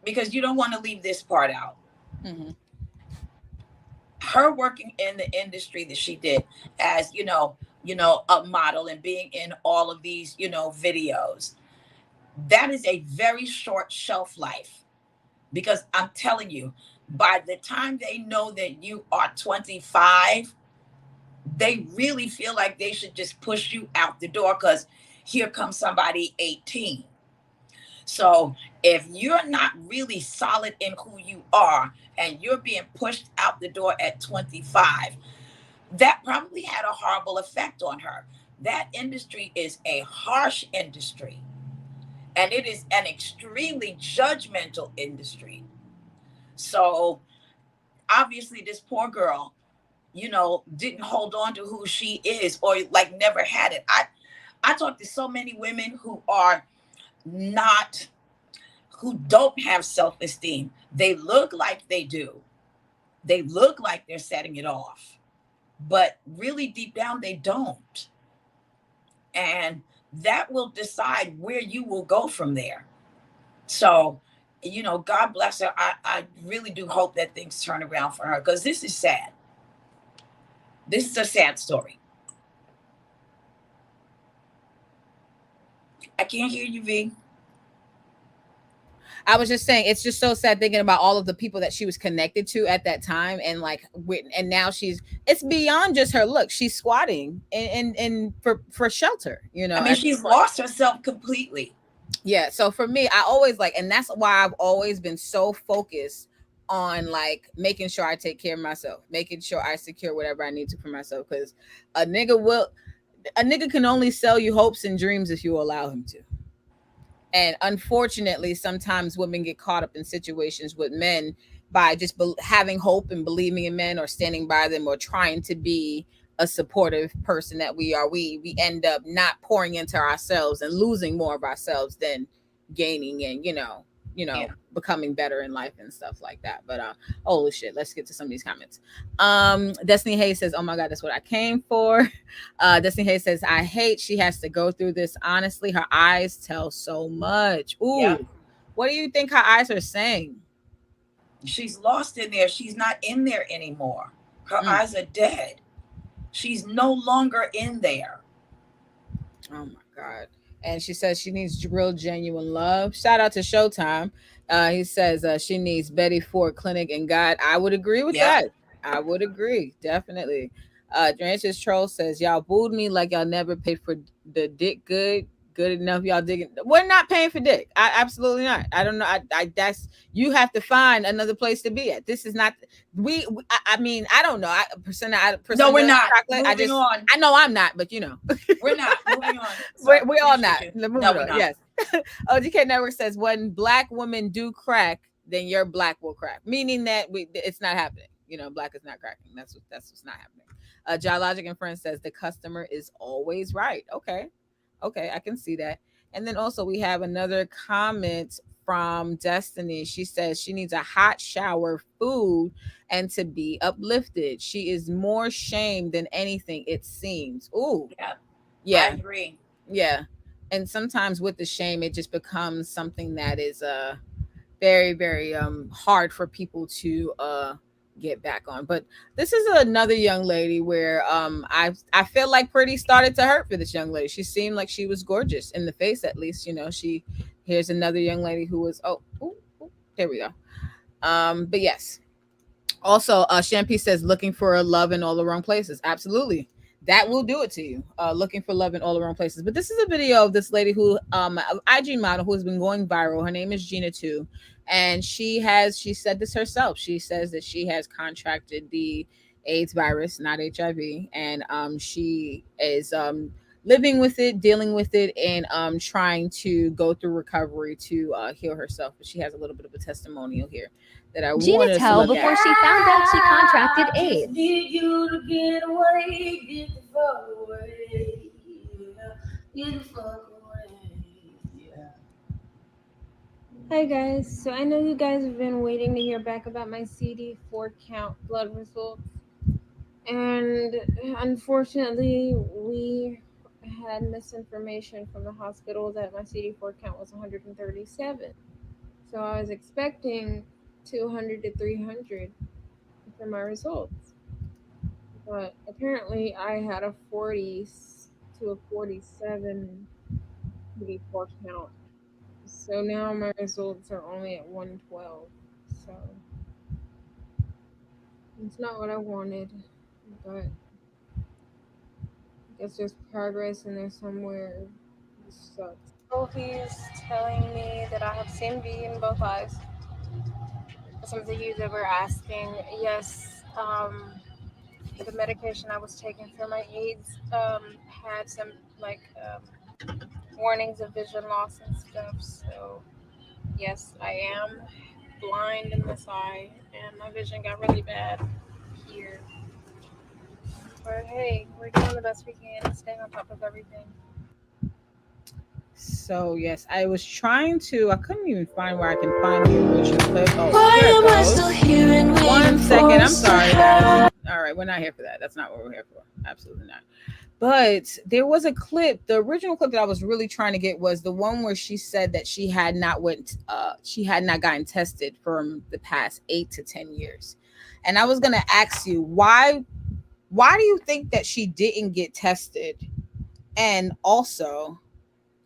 because you don't want to leave this part out. Mm-hmm. Her working in the industry that she did as, a model and being in all of these, videos, that is a very short shelf life. Because I'm telling you, by the time they know that you are 25, they really feel like they should just push you out the door because here comes somebody 18. So if you're not really solid in who you are and you're being pushed out the door at 25, that probably had a horrible effect on her. That industry is a harsh industry, and it is an extremely judgmental industry. So obviously this poor girl, didn't hold on to who she is, or like never had it. I talk to so many women who are not, who don't have self-esteem. They look like they do. They look like they're setting it off, but really deep down they don't. And that will decide where you will go from there. So, God bless her. I really do hope that things turn around for her, because this is sad. This is a sad story. I can't hear you, V. I was just saying, it's just so sad thinking about all of the people that she was connected to at that time, and like, and now it's beyond just her look. She's squatting and for shelter, I mean, she's lost herself completely. Yeah. So for me, I always like, and that's why I've always been so focused on like making sure I take care of myself, making sure I secure whatever I need to for myself. Because a nigga can only sell you hopes and dreams if you allow him to. And unfortunately, sometimes women get caught up in situations with men by just having hope and believing in men, or standing by them, or trying to be a supportive person that we are. We end up not pouring into ourselves and losing more of ourselves than gaining, and Yeah. becoming better in life and stuff like that. But holy shit, let's get to some of these comments. Destiny Hayes says, oh my god, that's what I came for. Destiny Hayes says, I hate she has to go through this. Honestly, her eyes tell so much. Ooh. Yeah. What do you think her eyes are saying? She's lost in there. She's not in there anymore. Her eyes are dead. She's no longer in there. Oh my god. And she says she needs real genuine love. Shout out to Showtime. He says she needs Betty Ford Clinic and God. I would agree with that. I would agree, definitely. Drance's Troll says, y'all booed me like y'all never paid for the dick good enough. Y'all digging. We're not paying for dick. Absolutely not. I don't know. I that's, you have to find another place to be at. This is not, I mean, I don't know. No, we're not. Moving on. I know I'm not, but we're not. Moving on. We're all not. No, we're not. Yes. OGK Network says, when black women do crack, then your black will crack. Meaning that it's not happening. Black is not cracking. That's what's not happening. Geologic and Friends says the customer is always right. Okay, I can see that. And then also we have another comment from Destiny. She says she needs a hot shower, food, and to be uplifted. She is more shamed than anything, it seems. Ooh. Yeah. I agree. Yeah. And sometimes with the shame, it just becomes something that is very, very hard for people to get back on. But this is another young lady where I feel like Pretty started to hurt for this young lady. She seemed like she was gorgeous in the face, at least. Here's another young lady who was there we go. But yes. Also, Shampy says looking for a love in all the wrong places. Absolutely. That will do it to you. Looking for love in all the wrong places. But this is a video of this lady who, an IG model who has been going viral. Her name is Gina too. And she said this herself. She says that she has contracted the AIDS virus, not HIV. And she is living with it, dealing with it, and trying to go through recovery to heal herself. But she has a little bit of a testimonial here that I Gina wanted to tell look before at. she found out she contracted AIDS. Need you to get away, get the fuck away. Get the fuck away. Yeah. Hi guys, so I know you guys have been waiting to hear back about my CD4 count blood results, and unfortunately we had misinformation from the hospital that my CD4 count was 137. So I was expecting 200 to 300 for my results, but apparently I had a 40 to a 47 CD4 count. So now my results are only at 112. So it's not what I wanted, but it's just progress in there somewhere. It sucks. Oh, he's telling me that I have CMV in both eyes. Some of you that were asking, yes, the medication I was taking for my AIDS had some warnings of vision loss and stuff. So yes, I am blind in this eye, and my vision got really bad here. But hey, we're doing the best we can, staying on top of everything. So yes, I couldn't even find where I can find the original clip. Oh, here it goes. 1 second, I'm sorry. All right, we're not here for that. That's not what we're here for. Absolutely not. But there was a clip. The original clip that I was really trying to get was the one where she said that she had not gotten tested from the past 8 to 10 years. And I was gonna ask you why do you think that she didn't get tested? And also,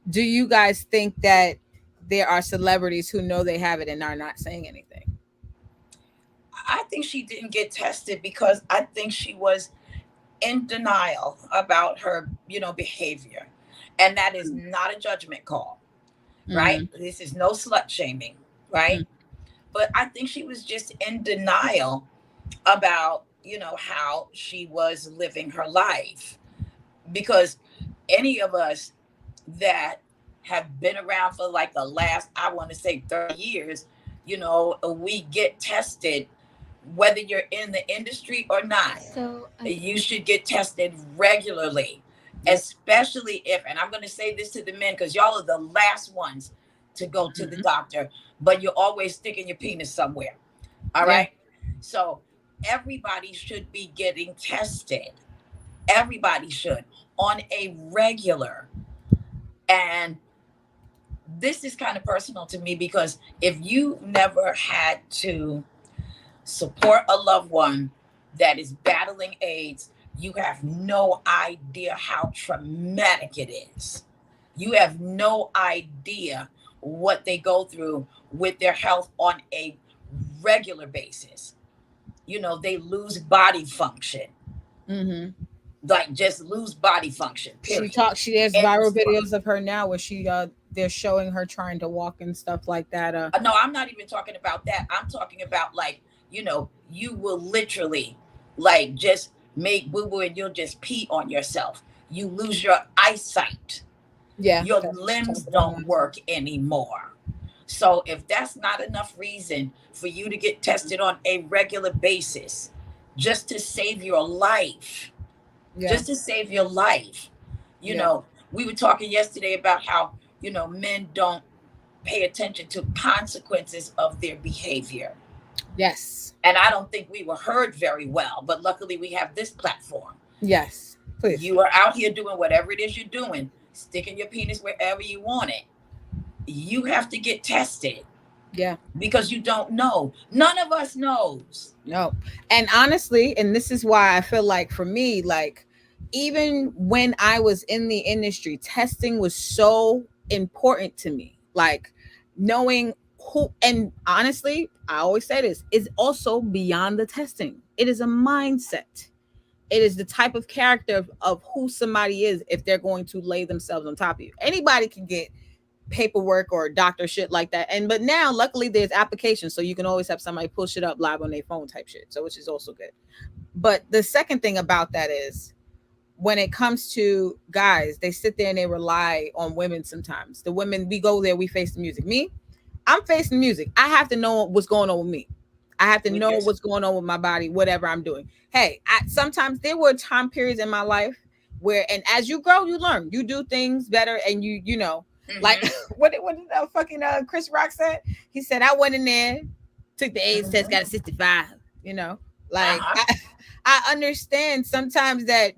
do you guys think that there are celebrities who know they have it and are not saying anything? I think she didn't get tested because I think she was in denial about her, behavior. And that is not a judgment call, right? Mm-hmm. This is no slut shaming, right? Mm-hmm. But I think she was just in denial about, how she was living her life. Because any of us that have been around for like the last, I want to say 30 years, we get tested, whether you're in the industry or not. So you should get tested regularly, especially if, and I'm going to say this to the men, because y'all are the last ones to go to the doctor, but you're always sticking your penis somewhere. All right. So everybody should be getting tested. Everybody should on a regular. And this is kind of personal to me because if you never had to support a loved one that is battling AIDS, you have no idea how traumatic it is. You have no idea what they go through with their health on a regular basis. They lose body function. Mm-hmm. Like just lose body function. Period. She has viral videos of her now where they're showing her trying to walk and stuff like that. No, I'm not even talking about that. I'm talking about you will literally just make boo-boo and you'll just pee on yourself. You lose your eyesight. Yeah. Your limbs don't work anymore. So if that's not enough reason for you to get tested on a regular basis, just to save your life, just to save your life, we were talking yesterday about how, men don't pay attention to consequences of their behavior. Yes. And I don't think we were heard very well, but luckily we have this platform. Yes. Please. You are out here doing whatever it is you're doing, sticking your penis wherever you want it. You have to get tested. Yeah. Because you don't know. None of us knows. No. And honestly, and this is why I feel like for me, like even when I was in the industry, testing was so important to me. Like knowing who, and honestly, I always say this, is also beyond the testing. It is a mindset. It is the type of character of who somebody is if they're going to lay themselves on top of you. Anybody can get paperwork or doctor shit like that. And but now luckily there's applications, so you can always have somebody push it up live on their phone type shit. So which is also good. But the second thing about that is when it comes to guys, they sit there and they rely on women sometimes. The women, we go there, we face the music. Me, I'm facing music. I have to know what's going on with me. I have to know what's going on with my body, whatever I'm doing. Hey, sometimes there were time periods in my life where, and as you grow, you learn. You do things better, and you know, like what did fucking Chris Rock said? He said, I went in there, took the AIDS test, got a 65. You know, like I understand sometimes that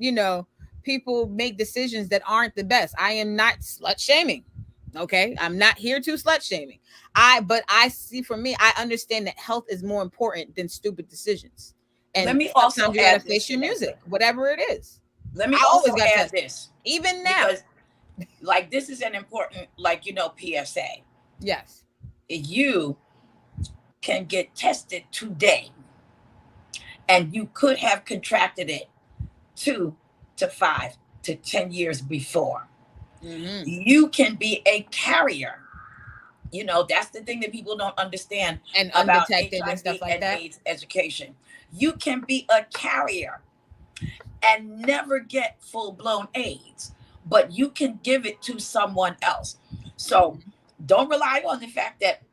people make decisions that aren't the best. I am not slut shaming. Okay, I'm not here to slut shaming. But I see, for me, I understand that health is more important than stupid decisions. And let me also sometimes you gotta face your music, whatever it is. Let me I also always add this, even now, because like this is an important, like PSA. Yes, you can get tested today, and you could have contracted it 2 to 5 to 10 years before. You can be a carrier. That's the thing that people don't understand and about undetected HIV and stuff like that. AIDS education. You can be a carrier and never get full-blown AIDS, but you can give it to someone else. So don't rely on the fact that,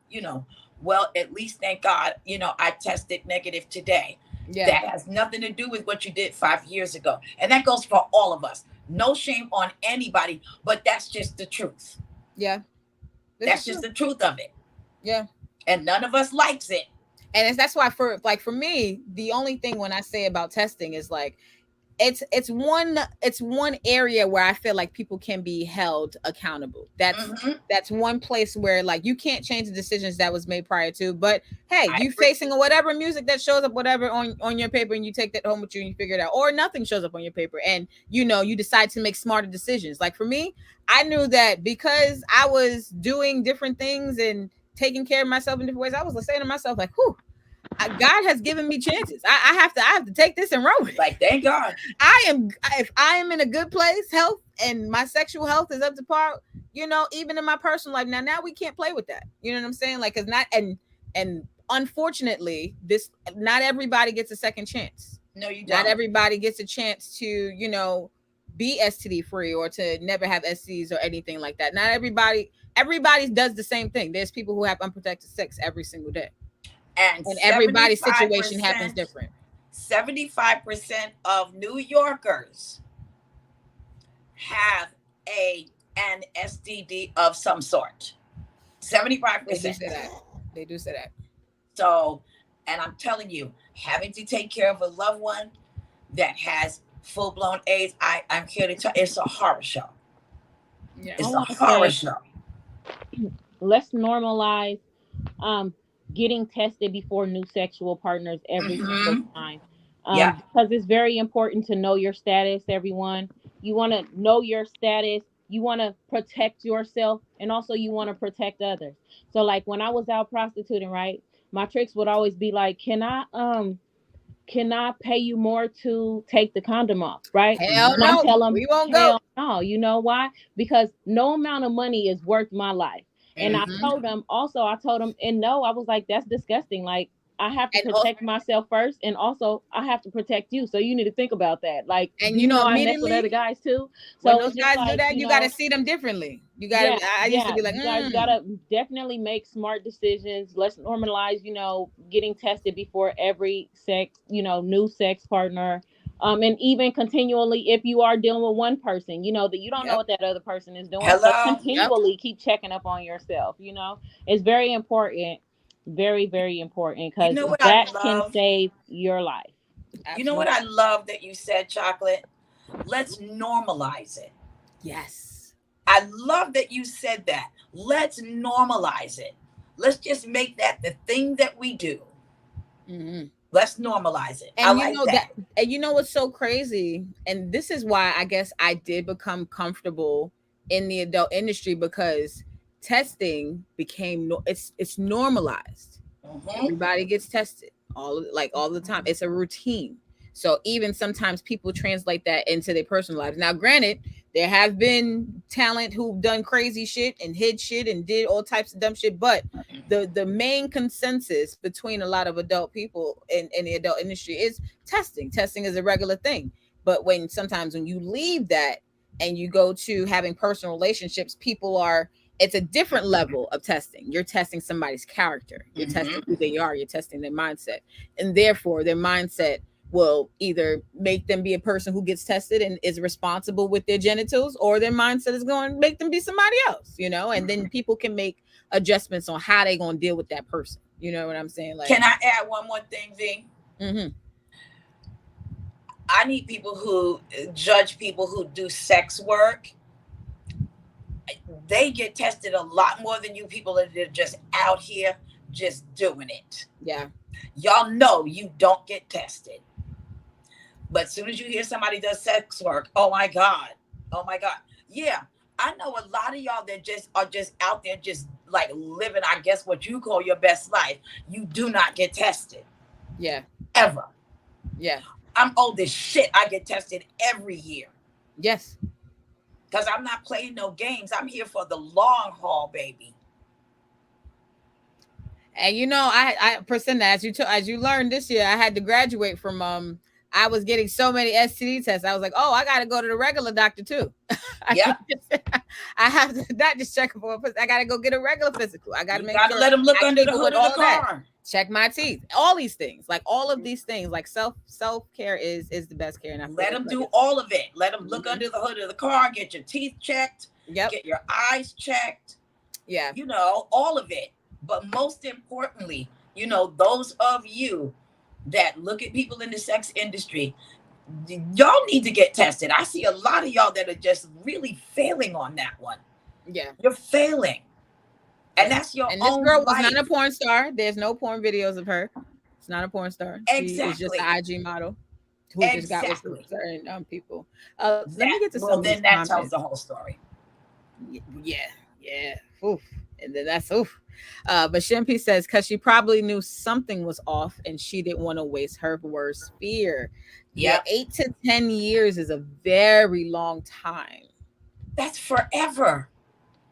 well, at least thank God, I tested negative today. Yeah. That has nothing to do with what you did 5 years ago. And that goes for all of us. No shame on anybody, but that's just the truth. Yeah. That's just the truth of it. Yeah. And none of us likes it. And that's why for me, the only thing when I say about testing is like, it's one area where I feel like people can be held accountable. That's one place where like you can't change the decisions that was made prior to, but hey, you facing whatever music that shows up, whatever on your paper, and you take that home with you and you figure it out, or nothing shows up on your paper and you decide to make smarter decisions. Like for me, I knew that because I was doing different things and taking care of myself in different ways, I was saying to myself like, whew, God has given me chances. I have to take this and run with it. Like, thank God. If I am in a good place, health, and my sexual health is up to par, even in my personal life. Now we can't play with that. You know what I'm saying? Like, cause not, and unfortunately, not everybody gets a second chance. No, you don't. Not everybody gets a chance to, be STD free or to never have STDs or anything like that. Not everybody does the same thing. There's people who have unprotected sex every single day. And everybody's situation happens different. 75% of New Yorkers have an STD of some sort. 75%. They do say that. So, and I'm telling you, having to take care of a loved one that has full-blown AIDS, I'm here to tell you, it's a horror show. Yeah. It's a horror show. Let's normalize getting tested before new sexual partners every single time. Because it's very important to know your status, everyone. You want to know your status. You want to protect yourself, and also you want to protect others. So like when I was out prostituting, right, my tricks would always be like, can I pay you more to take the condom off, right? Hell no, tell them, we won't go. No, you know why? Because no amount of money is worth my life. And I told them, and no, I was like, that's disgusting. Like, I have to protect myself first, and also I have to protect you. So you need to think about that. Like, and I mess with other guys too. So when those guys do that, you got to see them differently. You got to. I used to be like, you guys got to definitely make smart decisions. Let's normalize, getting tested before every new sex partner. And even continually, if you are dealing with one person, that you don't know what that other person is doing. Hello. So continually keep checking up on yourself. It's very important, very, very important, because that can save your life. Absolutely. You know what I love that you said, Chocolate? Let's normalize it. Yes. I love that you said that. Let's normalize it. Let's just make that the thing that we do. Mm-hmm. Let's normalize it. And I you like know that. and you know what's so crazy? And this is why I guess I did become comfortable in the adult industry, because testing became it's normalized. Mhm. Everybody gets tested all the time. It's a routine. So even sometimes people translate that into their personal lives. Now, granted, there have been talent who've done crazy shit and hid shit and did all types of dumb shit, but the main consensus between a lot of adult people in the adult industry is testing. Testing is a regular thing. But sometimes when you leave that and you go to having personal relationships, it's a different level of testing. You're testing somebody's character. You're testing who they are. You're testing their mindset. And therefore, their mindset will either make them be a person who gets tested and is responsible with their genitals, or their mindset is going to make them be somebody else, and then people can make adjustments on how they're going to deal with that person. You know what I'm saying? Like, can I add one more thing, V? Mm-hmm. I need people who judge people who do sex work. They get tested a lot more than you people that are just out here just doing it. Yeah. Y'all know you don't get tested. But as soon as you hear somebody does sex work, oh my God. Oh my God. Yeah. I know a lot of y'all that just are just out there just like living, I guess, what you call your best life. You do not get tested. Yeah. Ever. Yeah. I'm old as shit. I get tested every year. Yes. Because I'm not playing no games. I'm here for the long haul, baby. And I Priscilla, as you learned this year, I had to graduate from I was getting so many STD tests. I was like, oh, I got to go to the regular doctor too. Yeah. I have to not just check for. I got to go get a regular physical. I got to make sure. Let them look under the hood of the car. Check my teeth. All these things, like all of these things, like self care is the best care. And let them do all of it. Let them look under the hood of the car. Get your teeth checked. Yep. Get your eyes checked. Yeah. All of it. But most importantly, those of you that look at people in the sex industry, y'all need to get tested. I see a lot of y'all that are just really failing on that one. Yeah. You're failing. And that's your And this own girl was life. not a porn star. There's no porn videos of her. It's not a porn star. Exactly. She is just an IG model who just got with certain people. Let me get to some. Well, then that tells the whole story. Yeah. Oof. And then that's oof. But Shempi says, because she probably knew something was off and she didn't want to waste her worst fear. Yeah, 8 to 10 years is a very long time. That's forever.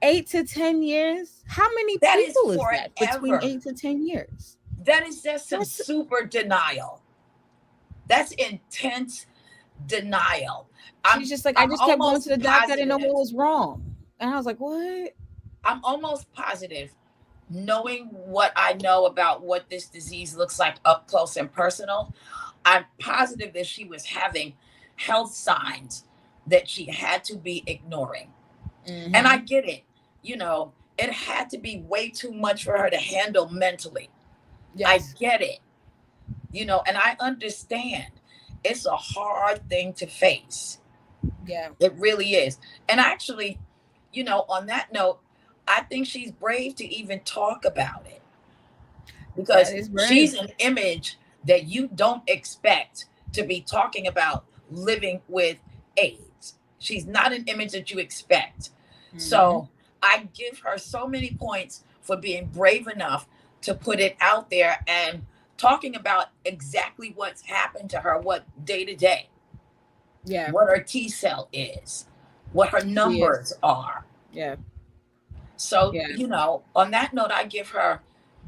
8 to 10 years? How many people is that between 8 to 10 years? That is just some super denial. That's intense denial. She's just like, I just kept going to the doctor. I didn't know what was wrong. And I was like, what? I'm almost positive, knowing what I know about what this disease looks like up close and personal, I'm positive that she was having health signs that she had to be ignoring. Mm-hmm. And I get it. It had to be way too much for her to handle mentally. Yes. I get it. And I understand. It's a hard thing to face. Yeah. It really is. And actually, on that note, I think she's brave to even talk about it, because she's an image that you don't expect to be talking about living with AIDS. She's not an image that you expect. Mm-hmm. So I give her so many points for being brave enough to put it out there and talking about exactly what's happened to her, what day to day, what her T cell is, what her numbers are. Yeah. So, on that note, I give her,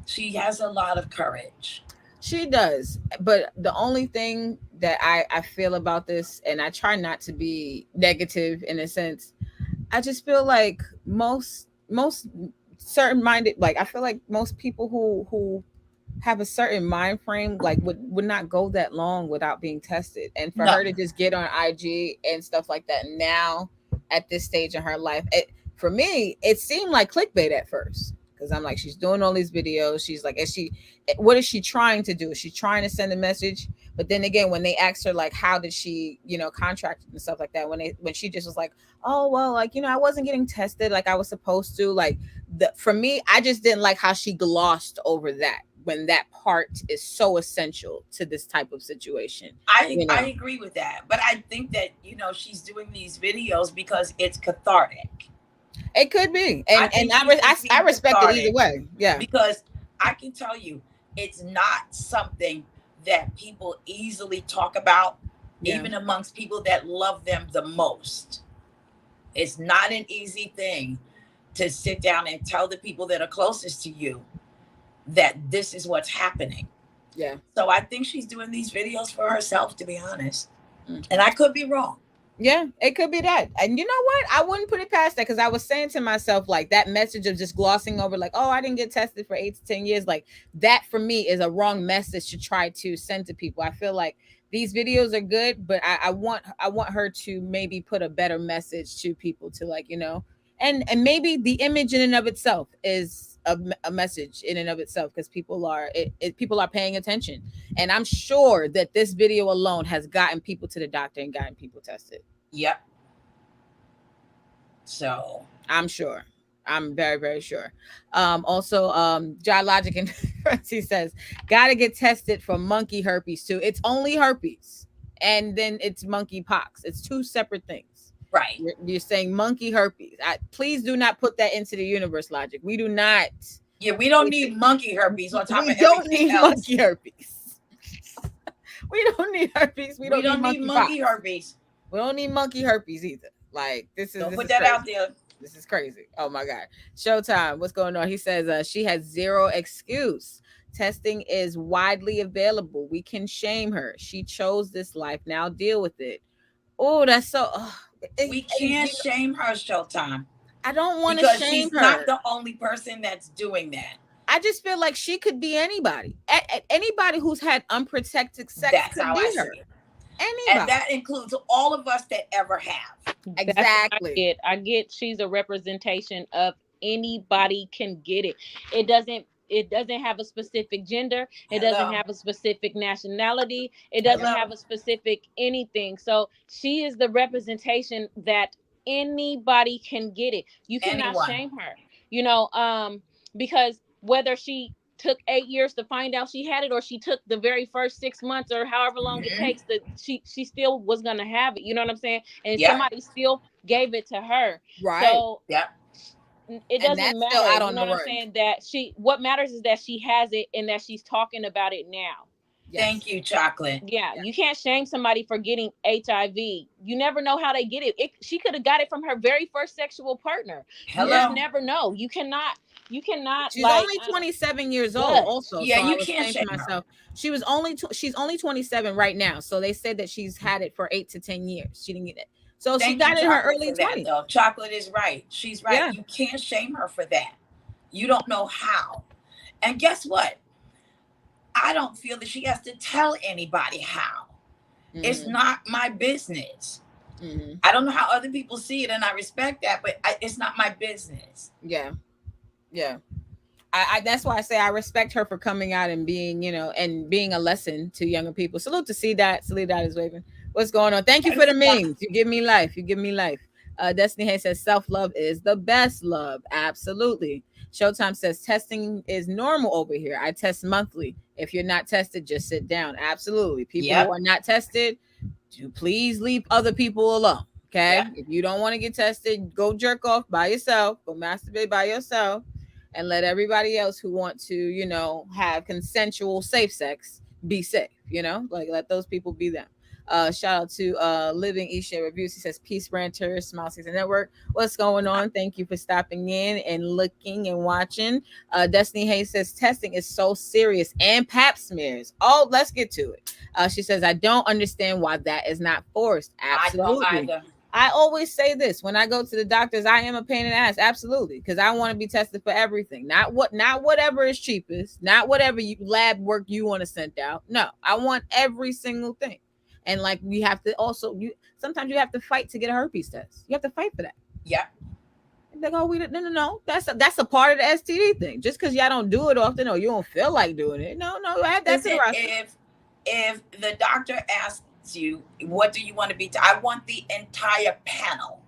she has a lot of courage. She does. But the only thing that I feel about this, and I try not to be negative in a sense, I just feel like most certain minded, like I feel like most people who have a certain mind frame, like would not go that long without being tested. And for her to just get on IG and stuff like that now at this stage in her life, for me, it seemed like clickbait at first, because I'm like, she's doing all these videos. She's like, what is she trying to do? Is she trying to send a message? But then again, when they asked her, like, how did she, contract and stuff like that, when she just was like, oh, well, like, I wasn't getting tested like I was supposed to, like, for me, I just didn't like how she glossed over that when that part is so essential to this type of situation. I agree with that, but I think that she's doing these videos because it's cathartic. It could be, and I respect it either way. Yeah, because I can tell you, it's not something that people easily talk about, even amongst people that love them the most. It's not an easy thing to sit down and tell the people that are closest to you that this is what's happening. Yeah. So I think she's doing these videos for herself, to be honest. And I could be wrong. Yeah, it could be that. And you know what? I wouldn't put it past that, because I was saying to myself, like, that message of just glossing over, like, oh, I didn't get tested for 8 to 10 years. Like, that for me is a wrong message to try to send to people. I feel like these videos are good, but I want her to maybe put a better message to people, to, like, and maybe the image in and of itself is a message in and of itself, because people are paying attention, and I'm sure that this video alone has gotten people to the doctor and gotten people tested. Yep. So I'm sure. I'm very, very sure. Also, John Logic and he says, gotta get tested for monkey herpes too. It's only herpes, and then it's monkey pox. It's two separate things. Right. You're saying monkey herpes. Please do not put that into the universe, Logic. We do not. Yeah, we don't need monkey herpes on top of everything else. We don't need monkey herpes. We don't need herpes. We don't need monkey herpes. We don't need monkey herpes either. Like, don't put that out there. This is crazy. Oh my God. Showtime. What's going on? He says she has zero excuse. Testing is widely available. We can shame her. She chose this life. Now deal with it. Oh, that's so. We can't shame her, Showtime. I don't want to shame her. She's not the only person that's doing that. I just feel like she could be anybody. Anybody who's had unprotected sex. That's could how be I her. see it. Anybody. And that includes all of us that ever have. Exactly. I get she's a representation of anybody can get it. It doesn't have a specific gender. It doesn't have a specific nationality. It doesn't have a specific anything. So she is the representation that anybody can get it. You cannot shame her, because whether she took 8 years to find out she had it, or she took the very first 6 months, or however long it takes, that she still was gonna have it. You know what I'm saying? And somebody still gave it to her. Right. So it doesn't matter. Still out on you know what I'm saying? That what matters is that she has it and that she's talking about it now. Yes. Thank you, Chocolate. Yeah, you can't shame somebody for getting HIV. You never know how they get it. She could have got it from her very first sexual partner. You just never know. You cannot. She's only 27 years old. Also, yeah, so you can't shame myself. She's only 27 right now. So they said that she's had it for 8 to 10 years. She didn't get it. So she got it in her early 20s. Chocolate is right. She's right. Yeah. You can't shame her for that. You don't know how. And guess what? I don't feel that she has to tell anybody how. Mm-hmm. It's not my business. Mm-hmm. I don't know how other people see it, and I respect that, but it's not my business. Yeah. Yeah. I that's why I say I respect her for coming out and being, and being a lesson to younger people. Salute to see that. Salute that is waving. What's going on? Thank you for the memes. You give me life. You give me life. Destiny Hayes says self-love is the best love. Absolutely. Showtime says testing is normal over here. I test monthly. If you're not tested, just sit down. Absolutely. People who are not tested, do please leave other people alone. Okay. Yep. If you don't want to get tested, go jerk off by yourself. Go masturbate by yourself. And let everybody else who want to, have consensual, safe sex be safe, like let those people be them. Shout out to Living Isha Reviews. He says, Peace Ranters, Smile Season Network. What's going on? Thank you for stopping in and looking and watching. Destiny Hayes says, testing is so serious, and pap smears. Oh, let's get to it. She says, I don't understand why that is not forced. Absolutely. I don't either. I always say this when I go to the doctors, I am a pain in the ass. Absolutely. Because I want to be tested for everything. Not whatever is cheapest, not whatever lab work you want to send out. No, I want every single thing. And like we have to also, sometimes you have to fight to get a herpes test. You have to fight for that. Yeah. They go, no. That's a part of the STD thing. Just because y'all don't do it often, or you don't feel like doing it. No, add that to the roster. If the doctor asks you, what do you want to be? I want the entire panel.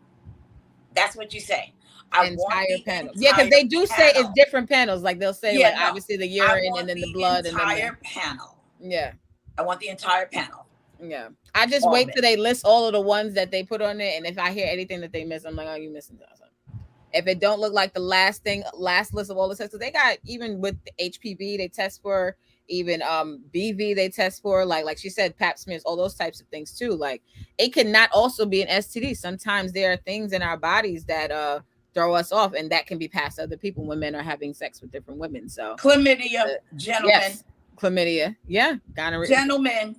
That's what you say. I want entire the panel. Yeah, because they do say it's different panels. Like they'll say, like obviously the urine and then the blood and then entire panel. Yeah. I want the entire panel. Yeah. I just wait till they list all of the ones that they put on it, and if I hear anything that they miss, I'm like, oh, you missing something. If it don't look like the last list of all the tests, they got even with HPV they test for, even BV they test for, like she said, pap smears, all those types of things too. Like it cannot also be an STD. Sometimes there are things in our bodies that throw us off, and that can be passed to other people when men are having sex with different women. So chlamydia, gentlemen. Yes, chlamydia. Yeah, gonorrhea. Gentlemen.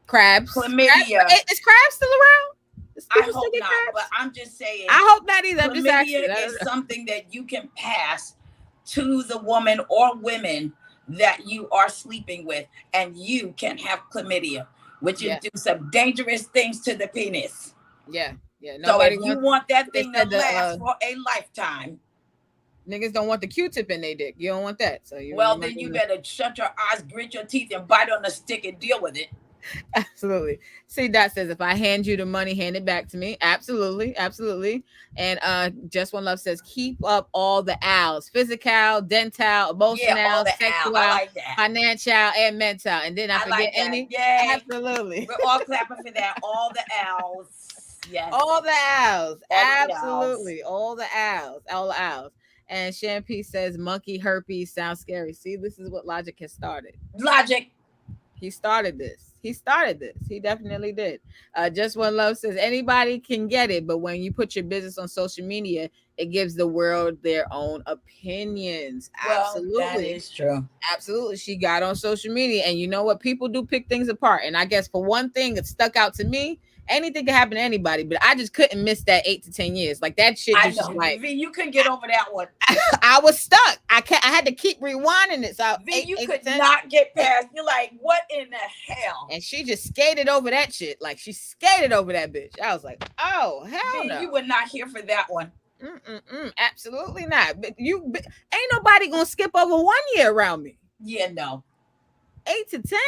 Crabs. Chlamydia. Is crabs still around? I hope not, but I'm just saying. I hope not either. I'm just asking. Chlamydia is something that you can pass to the woman or women that you are sleeping with, and you can have chlamydia, which is do some dangerous things to the penis. Yeah. So if you want that thing to last for a lifetime, niggas don't want the Q-tip in their dick. You don't want that. So then you better shut your eyes, grit your teeth, and bite on the stick and deal with it. Absolutely. See, Dot says, if I hand you the money, hand it back to me. Absolutely. And Just One Love says, keep up all the L's: physical, dental, emotional, sexual, financial, and mental. And then I forget like any. Yay. Absolutely. We're all clapping for that. All the L's. Yes. All the L's. Absolutely. All the L's. And Shampoo says, monkey herpes sounds scary. See, this is what Logic has started. Logic. He started this. He definitely did. Just One Love says, anybody can get it, but when you put your business on social media, it gives the world their own opinions. Absolutely. That is true. Absolutely. She got on social media, and you know what? People do pick things apart. And I guess for one thing, it stuck out to me. Anything can happen to anybody, but I just couldn't miss that 8 to 10 years. Like that shit just like you couldn't get over that one. I was stuck. I had to keep rewinding it. So you could not get past. You're like, what in the hell? And she just skated over that shit. Like she skated over that bitch. I was like, oh hell no. You were not here for that one. Absolutely not. But ain't nobody gonna skip over 1 year around me. Yeah, no. 8 to 10?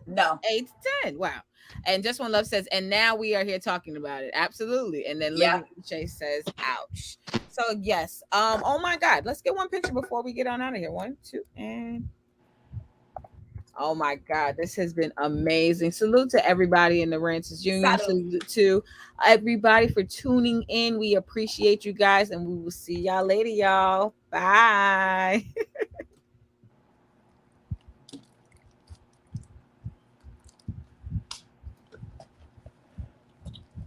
No. 8 to 10. Wow. And Just One Love says, and now we are here talking about it. Absolutely. And then Lily Chase says, ouch. So yes. Oh my God. Let's get one picture before we get on out of here. 1, 2, and oh my God, this has been amazing. Salute to everybody in the Ranchers Union. Salute to everybody for tuning in. We appreciate you guys, and we will see y'all later, y'all. Bye.